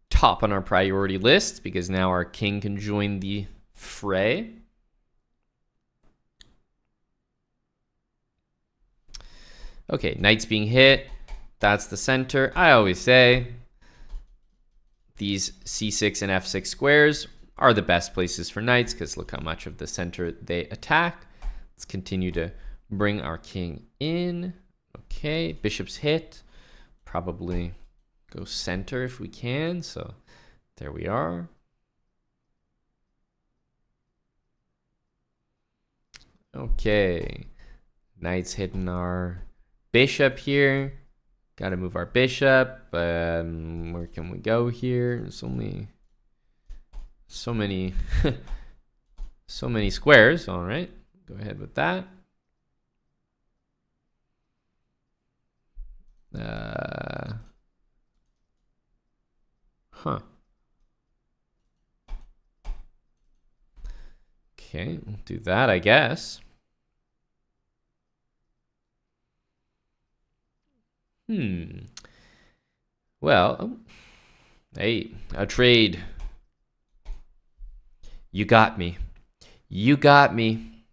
top on our priority list because now our king can join the fray. Okay, knight's being hit. That's the center. I always say these c6 and f6 squares are the best places for knights because look how much of the center they attack. Let's continue to bring our king in. Okay, bishop's hit. Probably go center if we can. So there we are. Okay, knight's hitting our bishop here. Got to move our bishop. Where can we go here? There's only so many so many squares. All right, go ahead with that. Okay, we'll do that, I guess. Well, hey, a trade. You got me. You got me.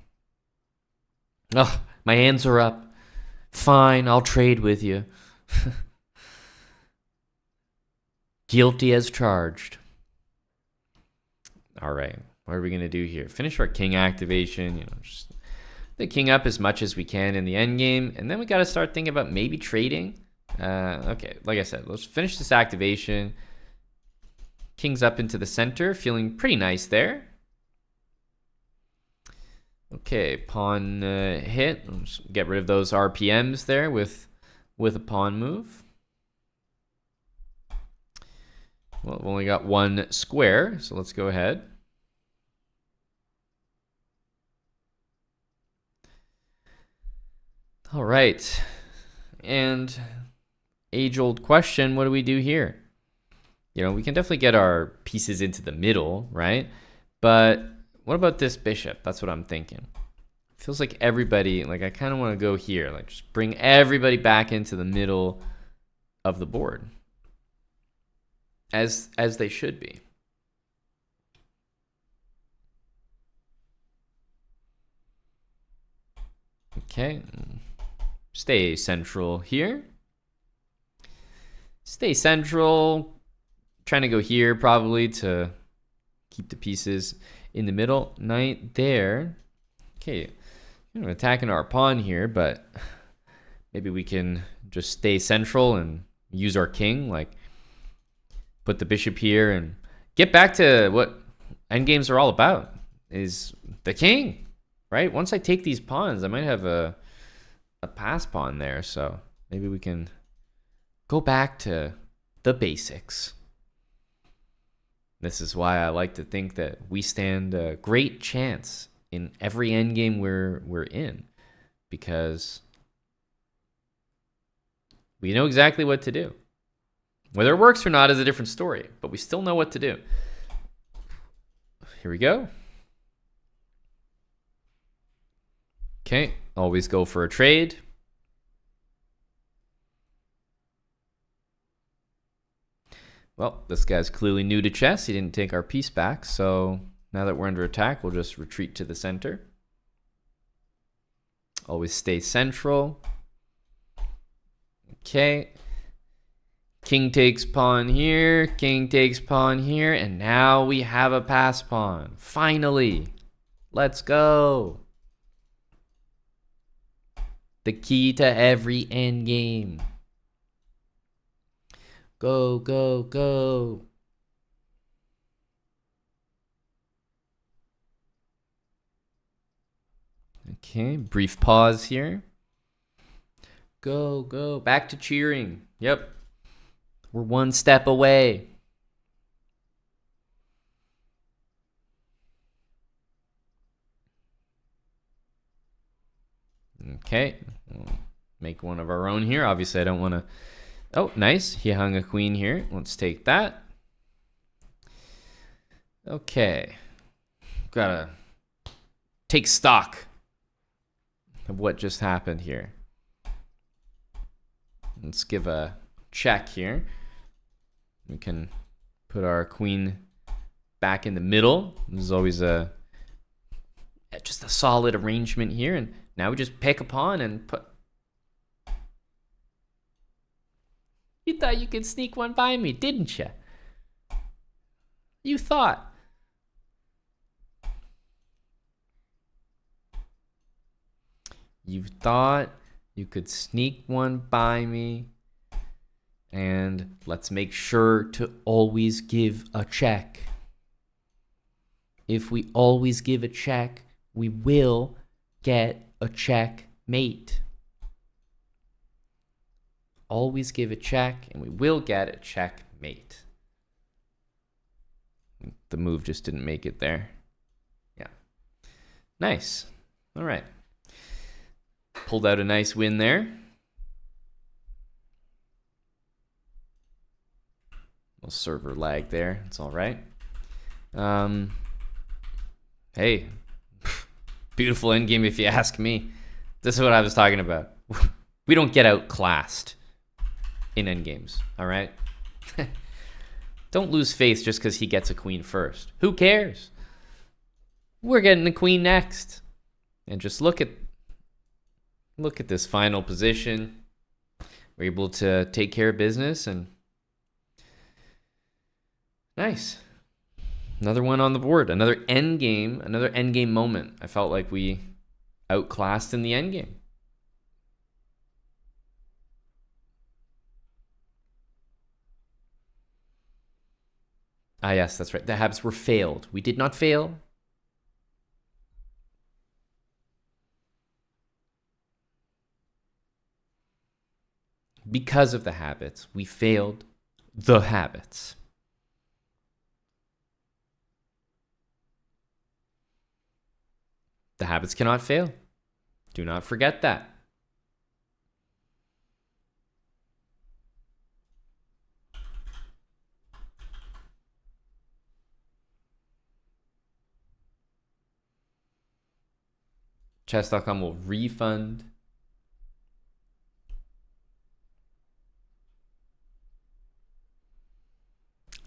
Oh, my hands are up. Fine, I'll trade with you. Guilty as charged. All right, what are we gonna do here? Finish our king activation. You know, just the king up as much as we can in the end game, and then we got to start thinking about maybe trading. Okay, like I said, let's finish this activation. King's up into the center, feeling pretty nice there. Okay, pawn hit. Let's get rid of those RPMs there with a pawn move. Well, we've only got one square, so let's go ahead. All right, and age-old question, what do we do here? You know, we can definitely get our pieces into the middle, right? But what about this bishop? That's what I'm thinking. Feels like everybody, like I kind of want to go here, like just bring everybody back into the middle of the board. As they should be. Okay, stay central here. Stay central. Trying to go here probably to keep the pieces in the middle. Knight there. Okay, attacking our pawn here, but maybe we can just stay central and use our king, like put the bishop here and get back to what endgames are all about, is the king, right? Once I take these pawns, I might have a pass pawn there, so maybe we can go back to the basics. This is why I like to think that we stand a great chance in every endgame we're in, because we know exactly what to do. Whether it works or not is a different story, but we still know what to do. Here we go. Okay, always go for a trade. Well, this guy's clearly new to chess. He didn't take our piece back, so now that we're under attack, we'll just retreat to the center. Always stay central. Okay. King takes pawn here, king takes pawn here, and now we have a pass pawn. Finally. Let's go. The key to every endgame. Go, go, go. Okay, brief pause here. Go, go. Back to cheering. Yep. We're one step away. Okay. We'll make one of our own here. Obviously, I don't want to... Oh, nice. He hung a queen here. Let's take that. Okay. Gotta take stock of what just happened here. Let's give a check here. We can put our queen back in the middle. This is always just a solid arrangement here. And now we just pick a pawn and put... You thought you could sneak one by me, didn't you? You thought. You thought you could sneak one by me. And let's make sure to always give a check. If we always give a check, we will get a checkmate. Always give a check, and we will get a checkmate. The move just didn't make it there. Yeah. Nice. All right. Pulled out a nice win there. Little server lag there. It's all right. Hey. Beautiful endgame if you ask me. This is what I was talking about. We don't get outclassed in endgames, all right? Don't lose faith just because he gets a queen first. Who cares? We're getting a queen next. And just look at this final position. We're able to take care of business, and nice. Another one on the board. Another endgame moment. I felt like we outclassed in the endgame. Ah, yes, that's right. The habits were failed. We did not fail. Because of the habits, we failed the habits. The habits cannot fail. Do not forget that. Chess.com will refund.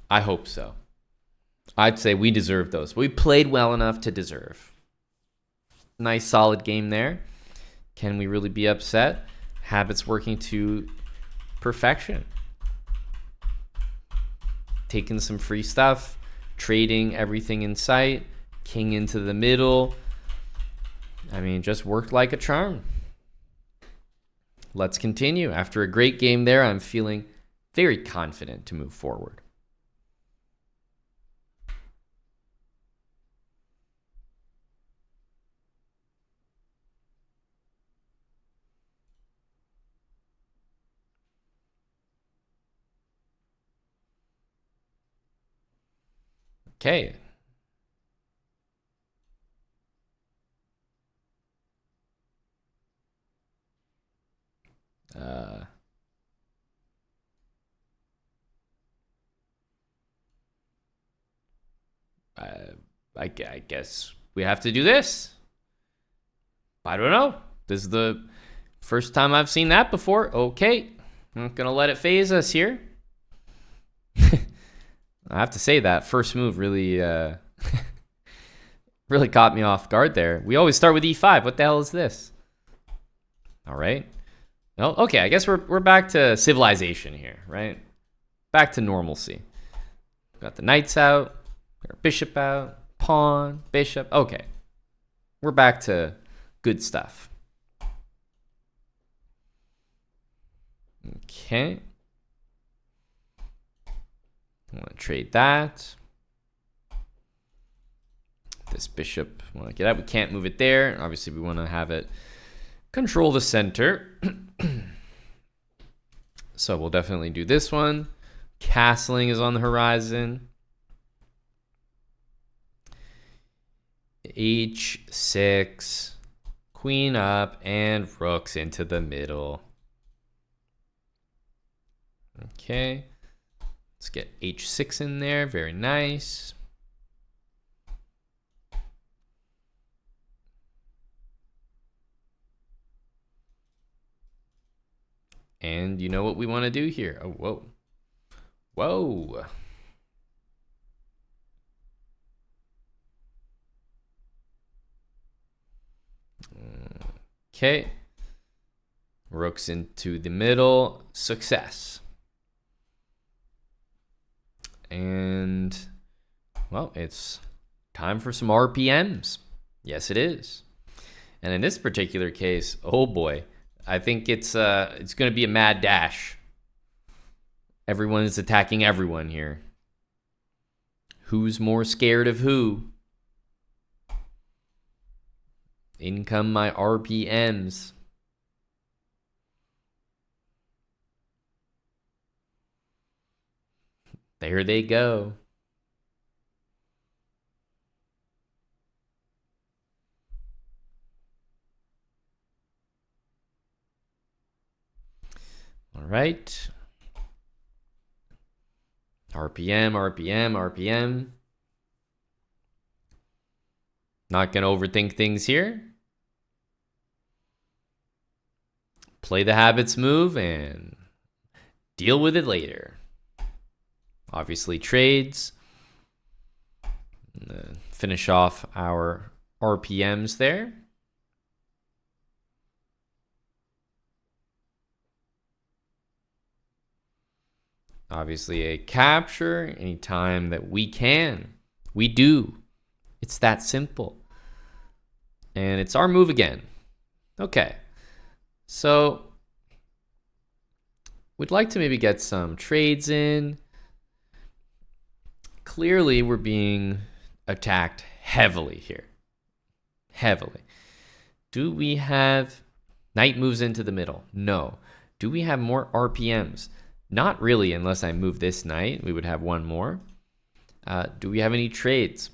I hope so. I'd say we deserve those. We played well enough to deserve. Nice solid game there. Can we really be upset? Habits working to perfection. taking some free stuff, trading everything in sight, king into the middle. I mean, just worked like a charm. Let's continue. After a great game there, I'm feeling very confident to move forward. Okay. I guess we have to do this. I don't know. This is the first time I've seen that before. Okay. I'm not going to let it phase us here. I have to say that first move really really caught me off guard there. We always start with e5. What the hell is this? All right. Well, okay, I guess we're back to civilization here, right? Back to normalcy. Got the knights out, got our bishop out, pawn, bishop. Okay. We're back to good stuff. Okay. I want to trade that. This bishop, I want to get out. We can't move it there. Obviously, we want to have it control the center. So we'll definitely do this one. Castling is on the horizon. H6, queen up, and rooks into the middle. Okay. Let's get H6 in there. Very nice. And you know what we want to do here. Oh, whoa. Whoa. Okay. Rooks into the middle. Success. And, well, it's time for some RPMs. Yes, it is. And in this particular case, oh boy, I think it's going to be a mad dash. Everyone is attacking everyone here. Who's more scared of who? In come my RPMs. There they go. All right. RPM, RPM, RPM. Not going to overthink things here. Play the habits move and deal with it later. Obviously trades. Finish off our RPMs there. Obviously a capture anytime that we can. We do. It's that simple. And it's our move again. Okay. So we'd like to maybe get some trades in. Clearly we're being attacked heavily here. Heavily. Do we have knight moves into the middle? No. Do we have more RPMs? Not really, unless I move this knight. We would have one more. Do we have any trades?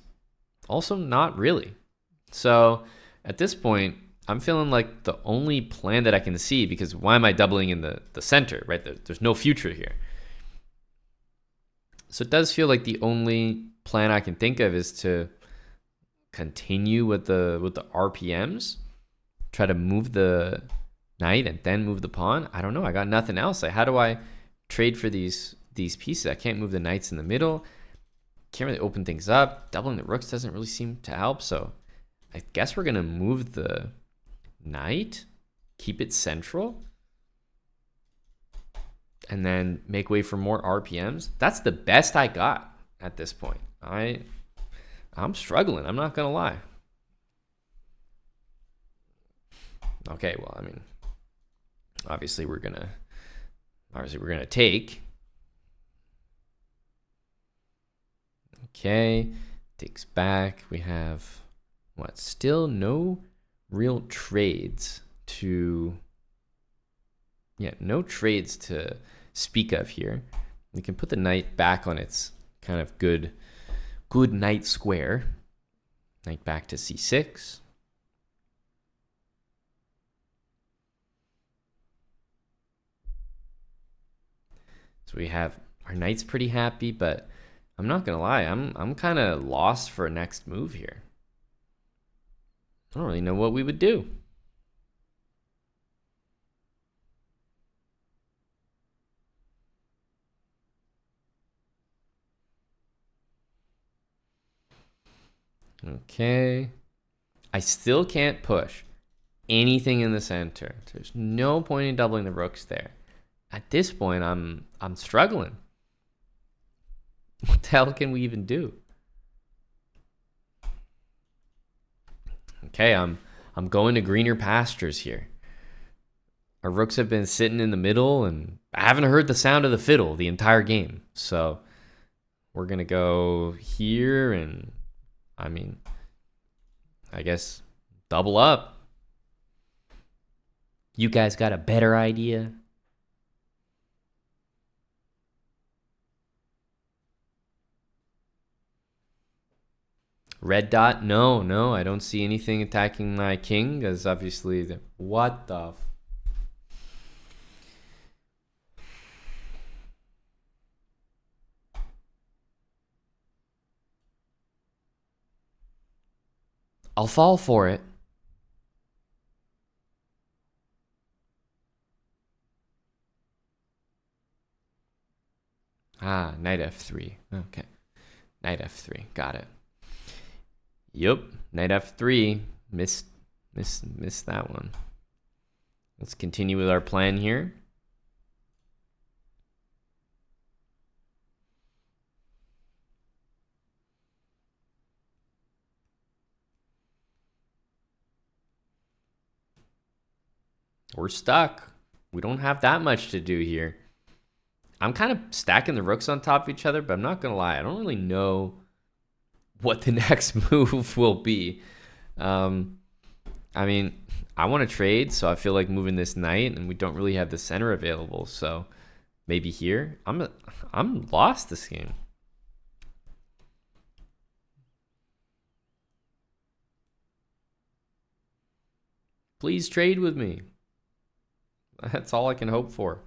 Also, not really. So at this point, I'm feeling like the only plan that I can see, because why am I doubling in the center, right? There's no future here. So it does feel like the only plan I can think of is to continue with the RPMs, try to move the knight and then move the pawn. I don't know. I got nothing else. Like, how do I trade for these pieces? I can't move the knights in the middle. Can't really open things up. Doubling the rooks doesn't really seem to help. So I guess we're going to move the knight, keep it central. and then make way for more RPMs. That's the best I got at this point. I'm struggling. I'm not gonna lie. Okay, well, I mean, obviously we're gonna take. Okay, takes back. We have what? Still no real trades to. Yeah, no trades to speak of here. We can put the knight back on its kind of good knight square. Knight back to c6. So we have our knight's pretty happy, but I'm not gonna lie, I'm kind of lost for a next move here. I don't really know what we would do. Okay. I still can't push anything in the center. There's no point in doubling the rooks there. At this point, I'm struggling. What the hell can we even do? Okay, I'm going to greener pastures here. Our rooks have been sitting in the middle, and I haven't heard the sound of the fiddle the entire game. So we're gonna go here, and I mean, I guess double up. You guys got a better idea? Red dot? No, I don't see anything attacking my king, because obviously what the I'll fall for it. Ah, knight f3. Okay. Knight f3. Got it. Yep. Knight f3. Missed that one. Let's continue with our plan here. We're stuck. We don't have that much to do here. I'm kind of stacking the rooks on top of each other, but I'm not gonna lie, I don't really know what the next move will be. I mean, I want to trade, so I feel like moving this knight, and we don't really have the center available, so maybe here. I'm lost this game. Please trade with me. That's all I can hope for.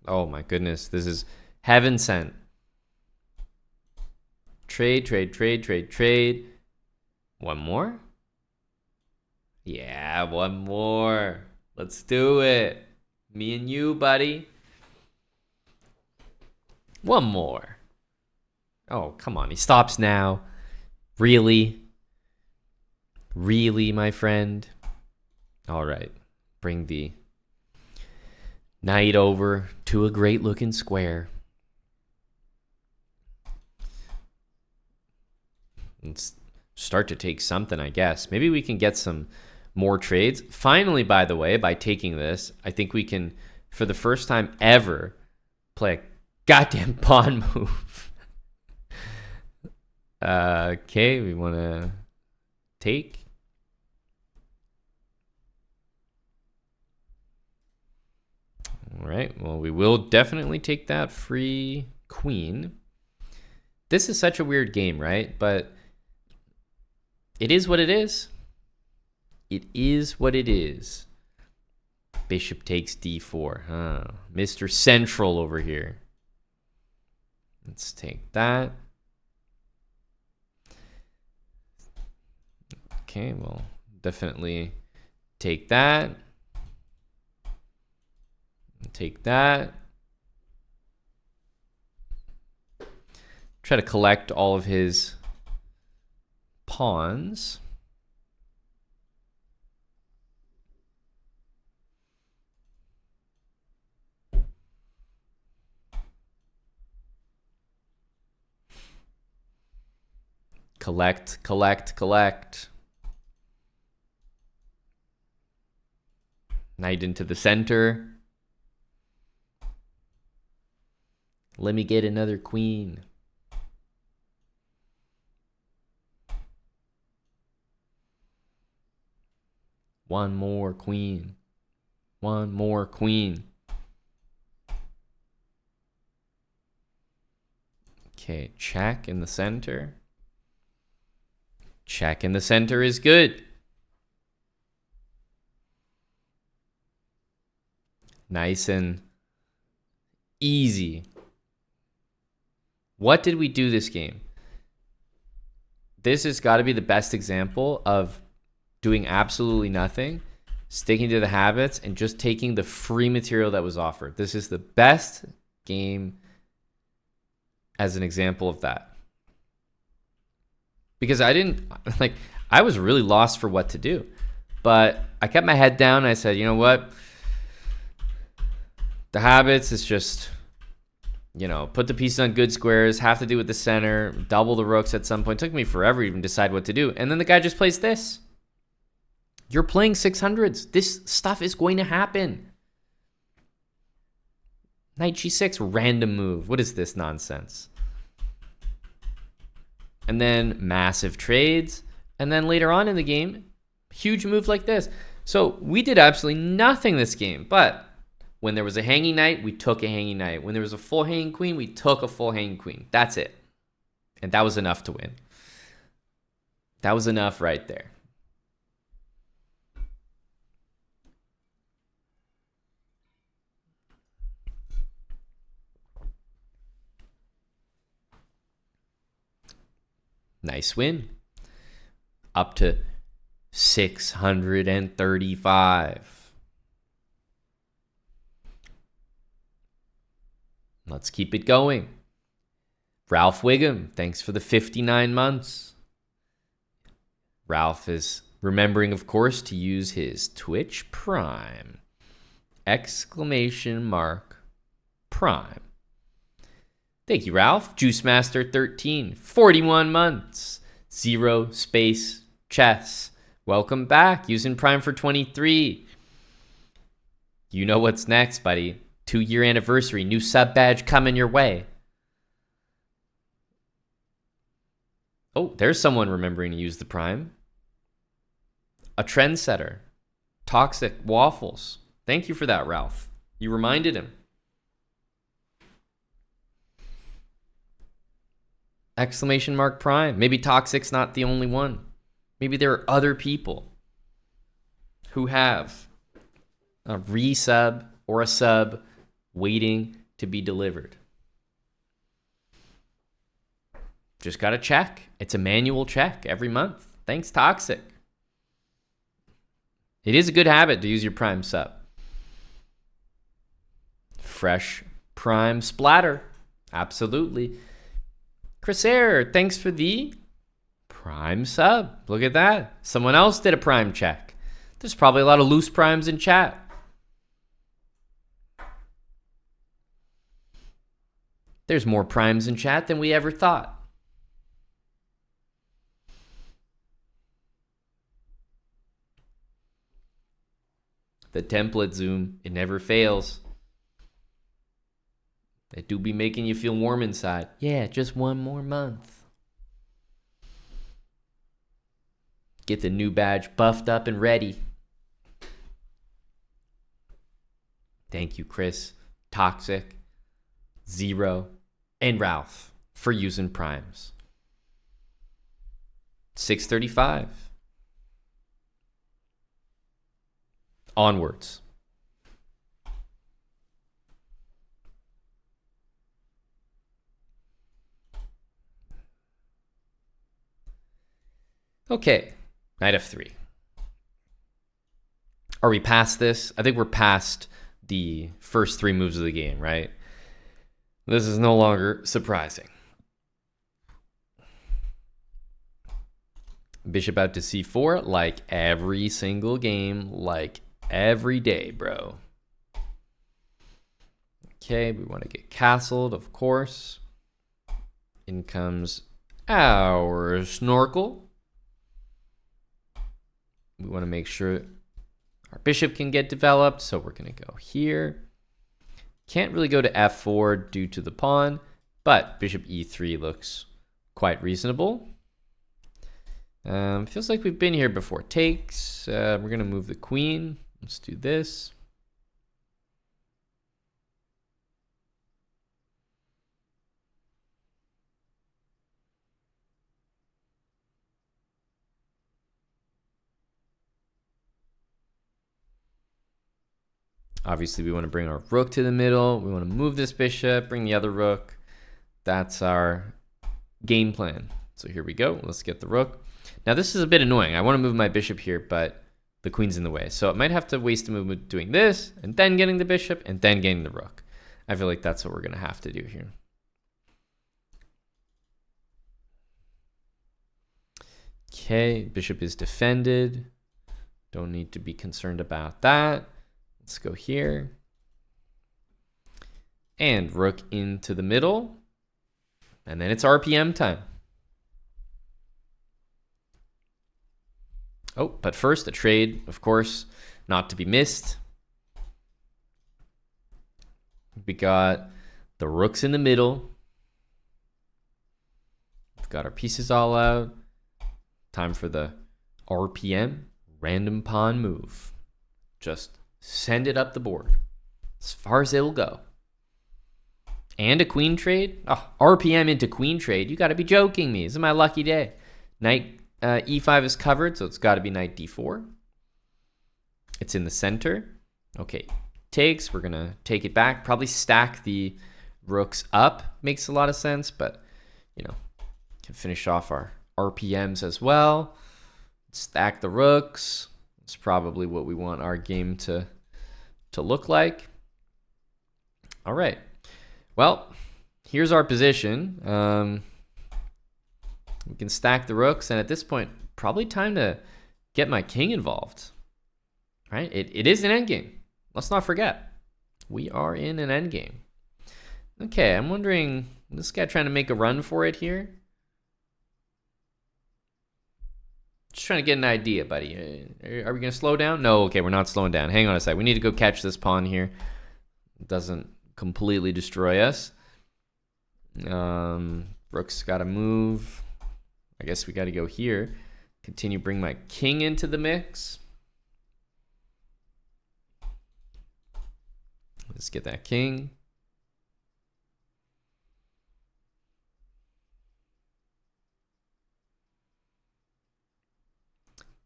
Oh my goodness, this is heaven sent. Trade. One more? Yeah, one more. Let's do it. Me and you, buddy. One more. Oh, come on. He stops now. Really? Really, my friend? All right. Bring the knight over to a great looking square. Let's start to take something, I guess. Maybe we can get some more trades. Finally, by the way, by taking this, I think we can, for the first time ever, play a goddamn pawn move. Okay, we want to take. All right, well, we will definitely take that free queen. This is such a weird game, right? But it is what it is. It is what it is. Bishop takes d4. Huh. Mr. Central over here. Let's take that. Okay, well, definitely take that. Take that. Try to collect all of his pawns. Collect, collect, collect. Knight into the center. Let me get another queen. One more queen. One more queen. Okay, check in the center. Check in the center is good. Nice and easy. What did we do this game? This has got to be the best example of doing absolutely nothing, sticking to the habits, and just taking the free material that was offered. This is the best game as an example of that. Because I was really lost for what to do. But I kept my head down and I said, you know what? The habits is just, put the pieces on good squares, have to do with the center, double the rooks at some point. It took me forever to even decide what to do. And then the guy just plays this. You're playing 600s. This stuff is going to happen. Knight g6, random move. What is this nonsense? And then massive trades. And then later on in the game, huge move like this. So we did absolutely nothing this game. But when there was a hanging knight, we took a hanging knight. When there was a full hanging queen, we took a full hanging queen. That's it. And that was enough to win. That was enough right there. Nice win. Up to 635. Let's keep it going. Ralph Wiggum, thanks for the 59 months. Ralph is remembering, of course, to use his Twitch Prime. ! Prime. Thank you, Ralph. Juicemaster 13, 41 months. Zero Space Chess. Welcome back. Using Prime for 23. You know what's next, buddy. 2-year anniversary. New sub badge coming your way. Oh, there's someone remembering to use the Prime. A trendsetter. Toxic Waffles. Thank you for that, Ralph. You reminded him. Prime. Maybe Toxic's not the only one. Maybe there are other people who have a resub or a sub waiting to be delivered. Just got to check. It's a manual check every month. Thanks, Toxic. It is a good habit to use your Prime sub. Fresh Prime splatter. Absolutely. Chris Air, thanks for the Prime sub. Look at that. Someone else did a Prime check. There's probably a lot of loose Primes in chat. There's more Primes in chat than we ever thought. The template zoom, it never fails. It do be making you feel warm inside. Yeah, just one more month. Get the new badge buffed up and ready. Thank you, Chris, Toxic, Zero, and Ralph for using Primes. 635. Onwards. Okay, knight f3. Are we past this? I think we're past the first 3 moves of the game, right? This is no longer surprising. Bishop out to c4, like every single game, like every day, bro. Okay, we want to get castled, of course. In comes our snorkel. We want to make sure our bishop can get developed, so we're going to go here. Can't really go to f4 due to the pawn, but bishop e3 looks quite reasonable. Feels like we've been here before. Takes. We're going to move the queen. Let's do this. Obviously, we want to bring our rook to the middle. We want to move this bishop, bring the other rook. That's our game plan. So here we go. Let's get the rook. Now, this is a bit annoying. I want to move my bishop here, but the queen's in the way. So it might have to waste a movement doing this, and then getting the bishop, and then getting the rook. I feel like that's what we're going to have to do here. Okay, bishop is defended. Don't need to be concerned about that. Let's go here. And rook into the middle. And then it's RPM time. Oh, but first a trade, of course, not to be missed. We got the rooks in the middle. We've got our pieces all out. Time for the RPM, random pawn move. Just send it up the board as far as it'll go. And a queen trade? Oh, RPM into queen trade. You got to be joking me. This is my lucky day. Knight e5 is covered, so it's got to be knight d4. It's in the center. Okay, takes. We're going to take it back. Probably stack the rooks up. Makes a lot of sense, but, you know, can finish off our RPMs as well. Stack the rooks. It's probably what we want our game to look like. All right. Well, here's our position. We can stack the rooks, and at this point, probably time to get my king involved. Right? It is an endgame. Let's not forget. We are in an endgame. Okay, I'm wondering, this guy trying to make a run for it here? Just trying to get an idea, buddy. Are we going to slow down? No, okay, we're not slowing down. Hang on a sec. We need to go catch this pawn here. It doesn't completely destroy us. Rook's got to move. I guess we got to go here. Continue, bring my king into the mix. Let's get that king.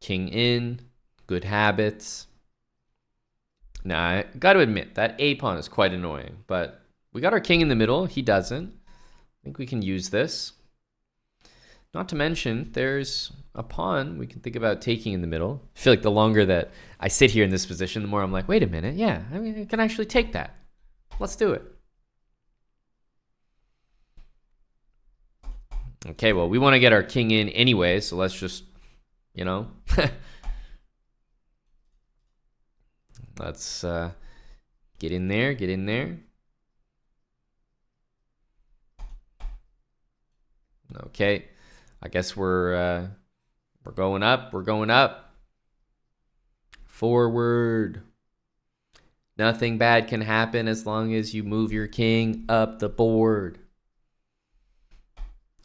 King in, good habits. Now, I got to admit, that A pawn is quite annoying, but we got our king in the middle. He doesn't. I think we can use this. Not to mention, there's a pawn we can think about taking in the middle. I feel like the longer that I sit here in this position, the more I'm like, wait a minute, yeah, I mean, I can actually take that. Let's do it. Okay, well, we want to get our king in anyway, so let's just, you know, let's get in there, get in there. Okay, I guess we're going up, we're going up. Forward. Nothing bad can happen as long as you move your king up the board.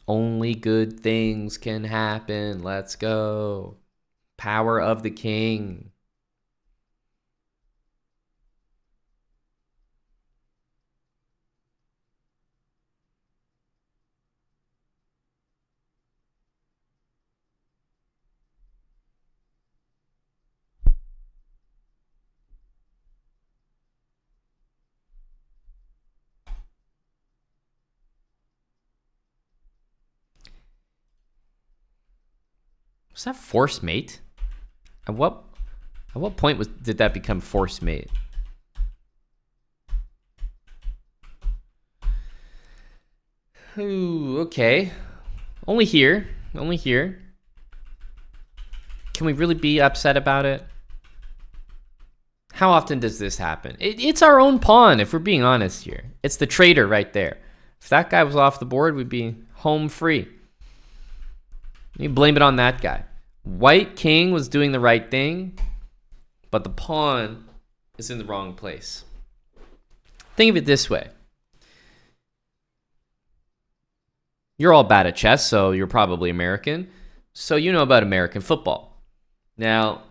Only good things can happen. Let's go. Power of the king. Was that force mate? At what point did that become force mate? Ooh, okay. Only here. Only here. Can we really be upset about it? How often does this happen? It's our own pawn, if we're being honest here. It's the traitor right there. If that guy was off the board, we'd be home free. You blame it on that guy. White king was doing the right thing, but the pawn is in the wrong place. Think of it this way. You're all bad at chess, so you're probably American. So you know about American football. Now,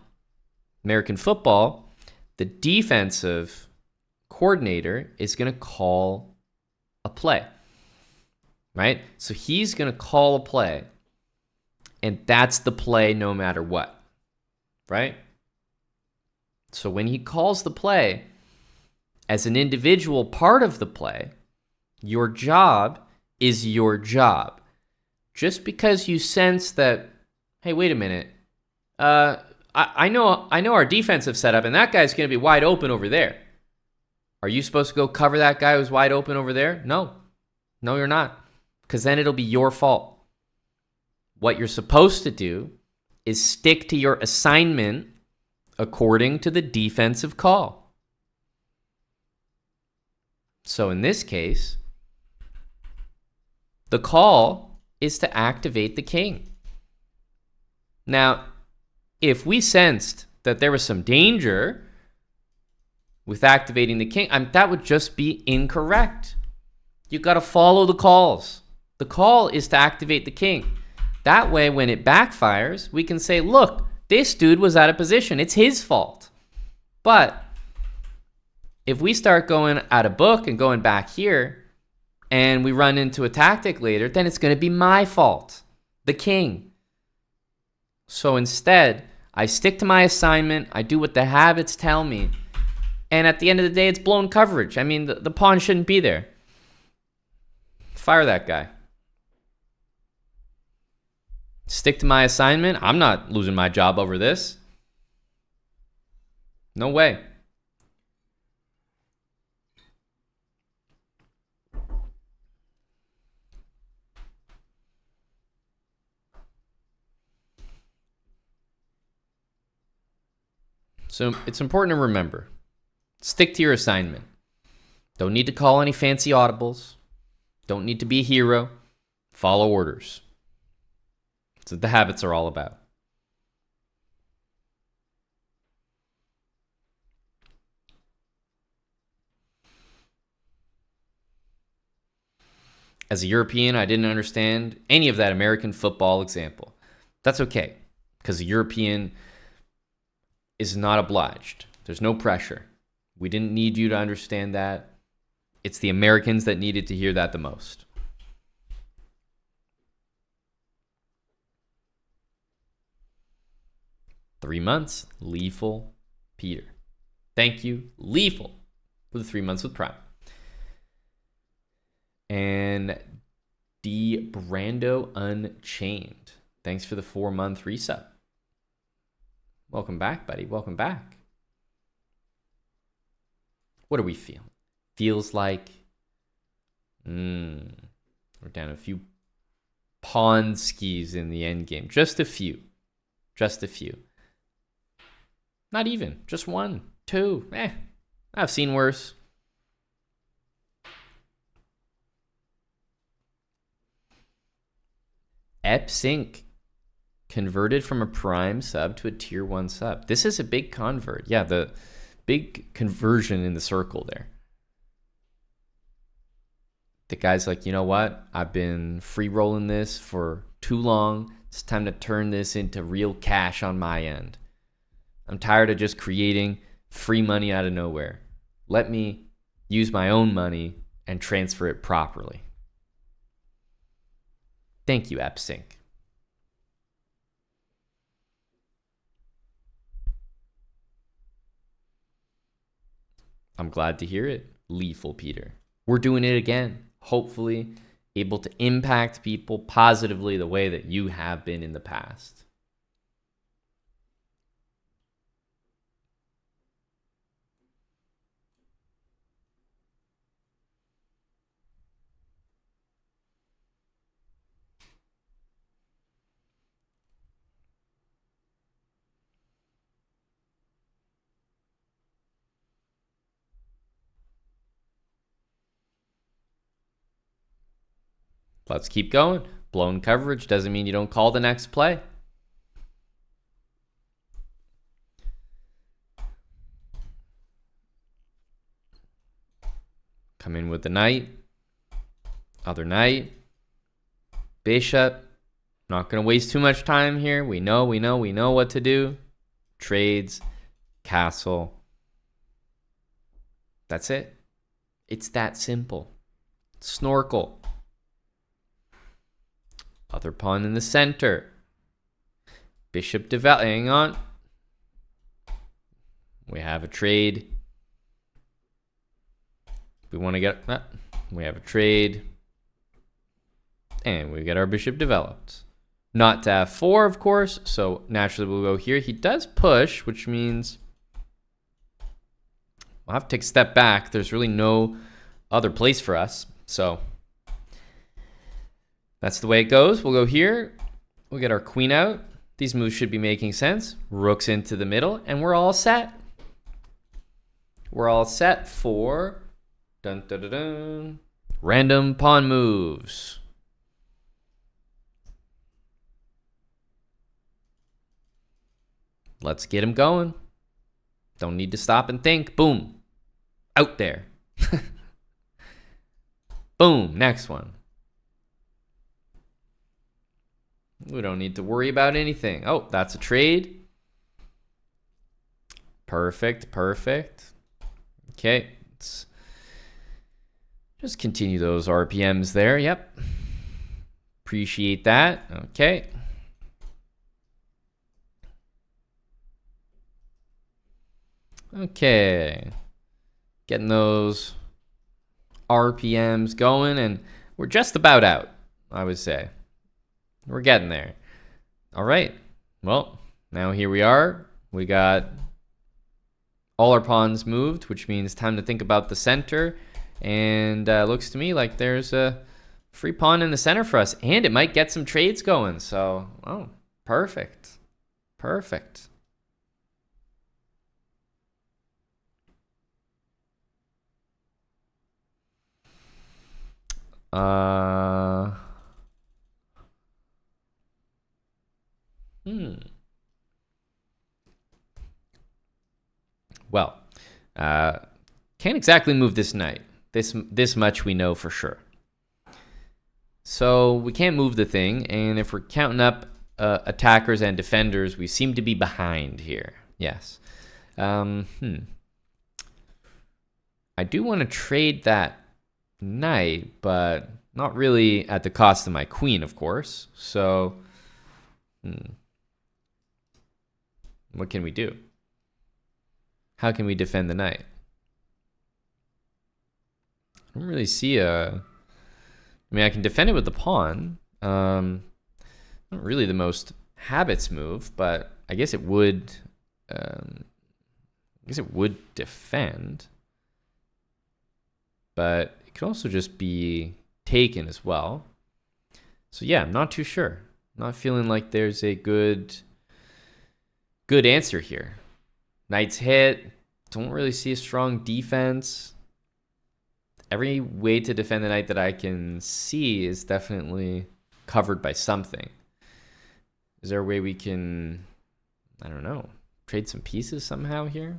American football, the defensive coordinator is going to call a play, right? So he's going to call a play, and that's the play no matter what, right? So when he calls the play, as an individual part of the play, your job is your job. Just because you sense that, hey, wait a minute, I know our defensive setup, and that guy's going to be wide open over there. Are you supposed to go cover that guy who's wide open over there? No, you're not, because then it'll be your fault. What you're supposed to do is stick to your assignment according to the defensive call. So in this case, the call is to activate the king. Now, if we sensed that there was some danger with activating the king, that would just be incorrect. You got to follow the calls. The call is to activate the king. That way, when it backfires, we can say, look, this dude was out of position. It's his fault. But if we start going out of book and going back here, and we run into a tactic later, then it's going to be my fault, the king. So instead, I stick to my assignment. I do what the habits tell me. And at the end of the day, it's blown coverage. I mean, the pawn shouldn't be there. Fire that guy. Stick to my assignment. I'm not losing my job over this. No way. So it's important to remember, stick to your assignment. Don't need to call any fancy audibles. Don't need to be a hero. Follow orders. That's what the habits are all about. As a European, I didn't understand any of that American football example. That's okay, because a European is not obliged. There's no pressure. We didn't need you to understand that. It's the Americans that needed to hear that the most. Three months, Lethal Peter. Thank you, Lethal, for the 3 months with Prime. And D. Brando Unchained. Thanks for the 4-month reset. Welcome back, buddy. Welcome back. What are we feeling? Feels like we're down a few pawn skis in the endgame. Just a few. Just a few. Not even. Just 1, 2. I've seen worse. EpSync converted from a Prime sub to a Tier 1 sub. This is a big convert. Yeah, the big conversion in the circle there. The guy's like, you know what? I've been free rolling this for too long. It's time to turn this into real cash on my end. I'm tired of just creating free money out of nowhere. Let me use my own money and transfer it properly. Thank you, EpSync. I'm glad to hear it, Lethal Peter. We're doing it again. Hopefully able to impact people positively the way that you have been in the past. Let's keep going. blown coverage doesn't mean you don't call the next play. Come in with the knight. Other knight. Bishop. Not going to waste too much time here. We know what to do. Trades. Castle. That's it. It's that simple. Snorkel. Other pawn in the center. Bishop develop. Hang on. We have a trade. We want to get... we have a trade. And we get our bishop developed. Not to f4, of course. So naturally we'll go here. He does push, which means... we'll have to take a step back. There's really no other place for us. So that's the way it goes. We'll go here. We'll get our queen out. These moves should be making sense. Rooks into the middle. And we're all set. We're all set for... dun, dun, dun, dun. Random pawn moves. Let's get him going. Don't need to stop and think. Boom. Out there. Boom. Next one. We don't need to worry about anything. Oh, that's a trade. Perfect. Perfect. Okay. Let's just continue those RPMs there. Yep. Appreciate that. Okay. Okay. Getting those RPMs going, and we're just about out, I would say. We're getting there. All right. Well, now here we are. We got all our pawns moved, which means time to think about the center. And looks to me like there's a free pawn in the center for us, and it might get some trades going. So, oh, perfect. Perfect. Well, can't exactly move this knight. This much we know for sure. So we can't move the thing, and if we're counting up attackers and defenders, we seem to be behind here. Yes. I do want to trade that knight, but not really at the cost of my queen, of course. So, what can we do? How can we defend the knight? I don't really see a... I mean, I can defend it with the pawn. Not really the most habits move, but I guess it would... defend. But it could also just be taken as well. So yeah, I'm not too sure. Not feeling like there's a good answer here. Knight's hit. Don't really see a strong defense. Every way to defend the knight that I can see is definitely covered by something. Is there a way we can, I don't know, trade some pieces somehow here?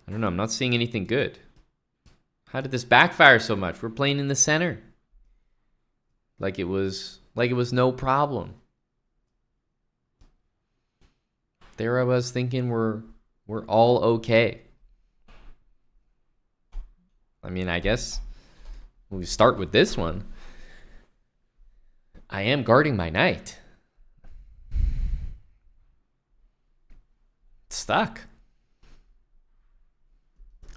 I don't know. I'm not seeing anything good. How did this backfire so much? We're playing in the center. Like it was no problem. There I was thinking we're all okay. I mean, I guess we start with this one. I am guarding my knight. It's stuck.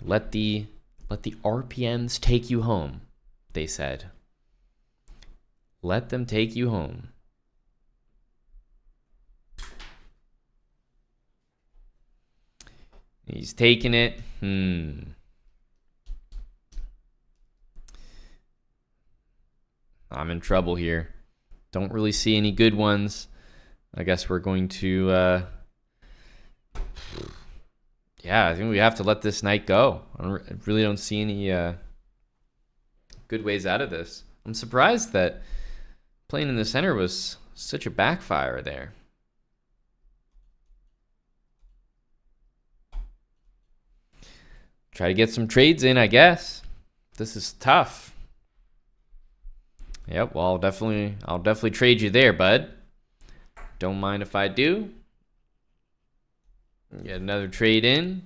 Let the RPMs take you home, they said. Let them take you home. He's taking it. I'm in trouble here. Don't really see any good ones. I guess we're going to... yeah, I think we have to let this knight go. I really don't see any good ways out of this. I'm surprised that playing in the center was such a backfire there. Try to get some trades in, I guess. This is tough. Yep, well, I'll definitely trade you there, bud. Don't mind if I do. Get another trade in.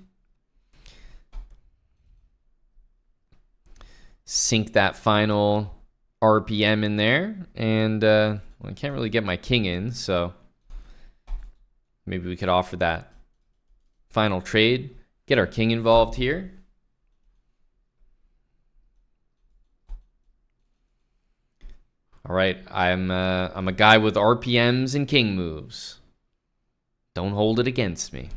Sink that final RPM in there. And well, I can't really get my king in, so maybe we could offer that final trade. Get our king involved here. All right, I'm a guy with RPMs and king moves. Don't hold it against me.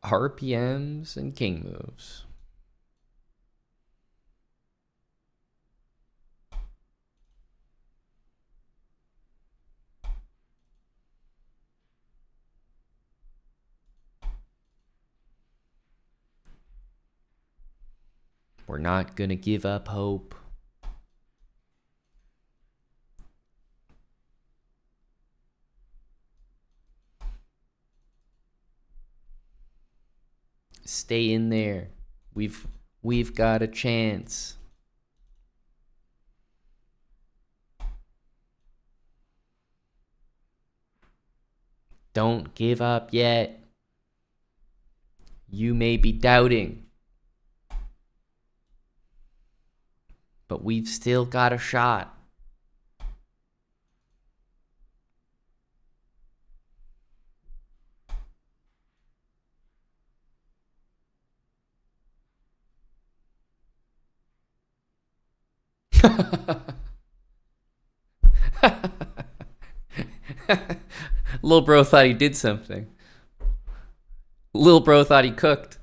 RPMs and king moves. We're not gonna give up hope. Stay in there. We've got a chance. Don't give up yet. You may be doubting, but we've still got a shot. Lil bro thought he did something. Lil bro thought he cooked.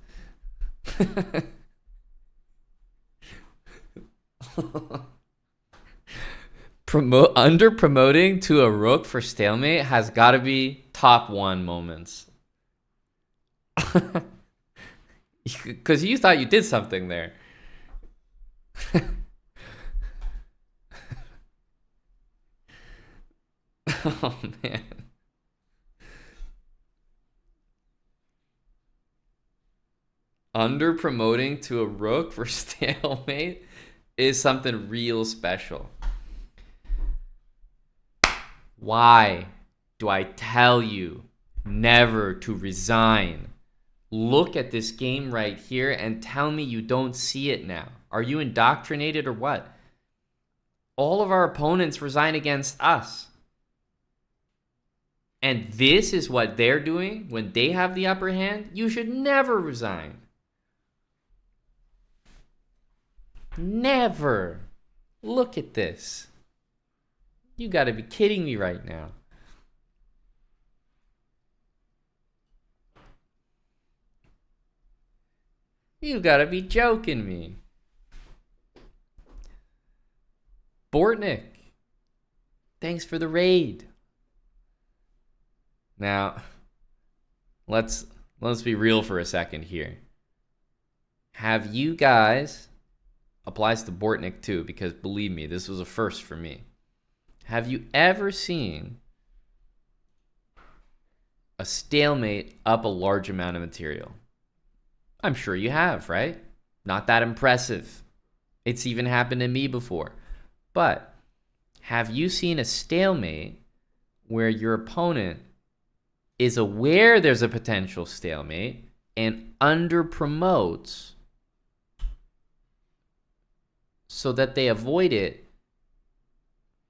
Under promoting to a rook for stalemate has got to be top 1 moments. Because you thought you did something there. Oh, man. Under promoting to a rook for stalemate is something real special. Why do I tell you never to resign? Look at this game right here and tell me you don't see it now. Are you indoctrinated or what? All of our opponents resign against us. And this is what they're doing when they have the upper hand. You should never resign. Never. Look at this. You got to be kidding me right now. You got to be joking me. Bortnick, thanks for the raid. Now, let's be real for a second here. Have you guys, applies to Bortnick too, because believe me, this was a first for me. Have you ever seen a stalemate up a large amount of material? I'm sure you have, right? Not that impressive. It's even happened to me before. But have you seen a stalemate where your opponent is aware there's a potential stalemate and under promotes so that they avoid it,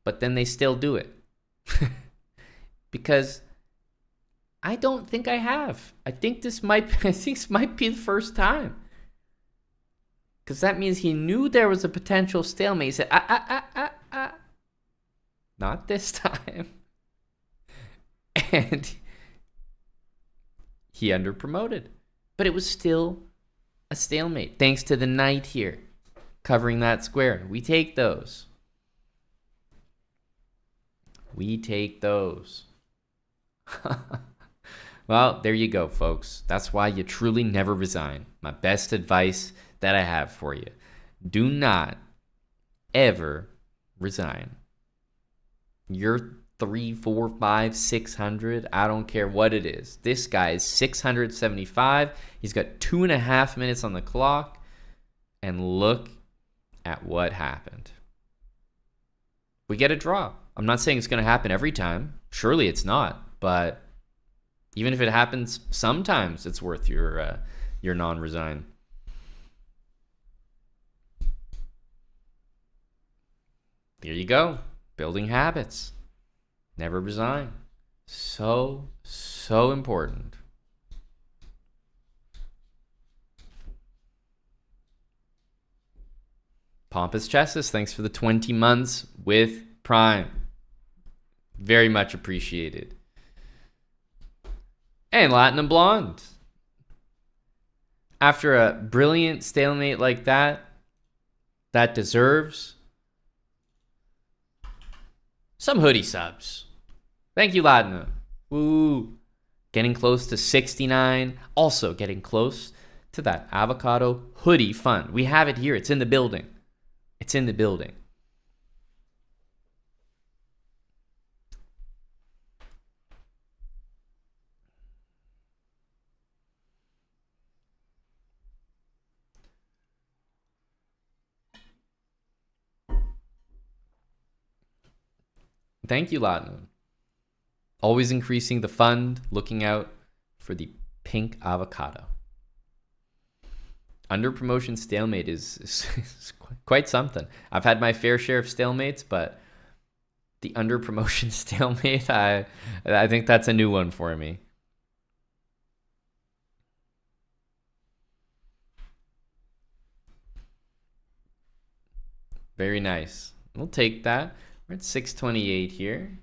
but then they still do it? Because I don't think I have. I think this might be the first time. Because that means he knew there was a potential stalemate. He said, not this time. And he underpromoted. But it was still a stalemate. Thanks to the knight here, covering that square. We take those. We take those. Well, there you go, folks. That's why you truly never resign. My best advice that I have for you. Do not ever resign. You're 3, 4, 5, 600. I don't care what it is. This guy is 675. He's got 2.5 minutes on the clock. And look at what happened. We get a draw. I'm not saying it's going to happen every time. Surely it's not. But even if it happens sometimes, it's worth your non-resign. There you go. Building habits. Never resign. So important. Pompous Chesses, thanks for the 20 months with Prime. Very much appreciated. And Latinum Blonde. After a brilliant stalemate like that deserves some hoodie subs. Thank you, Latinum. Woo. Getting close to 69. Also getting close to that avocado hoodie fund. We have it here. It's in the building. It's in the building. Thank you, Latinum. Always increasing the fund, looking out for the pink avocado. Under promotion stalemate is quite something. I've had my fair share of stalemates, but the under promotion stalemate, I think that's a new one for me. Very nice. We'll take that. We're at 628 here.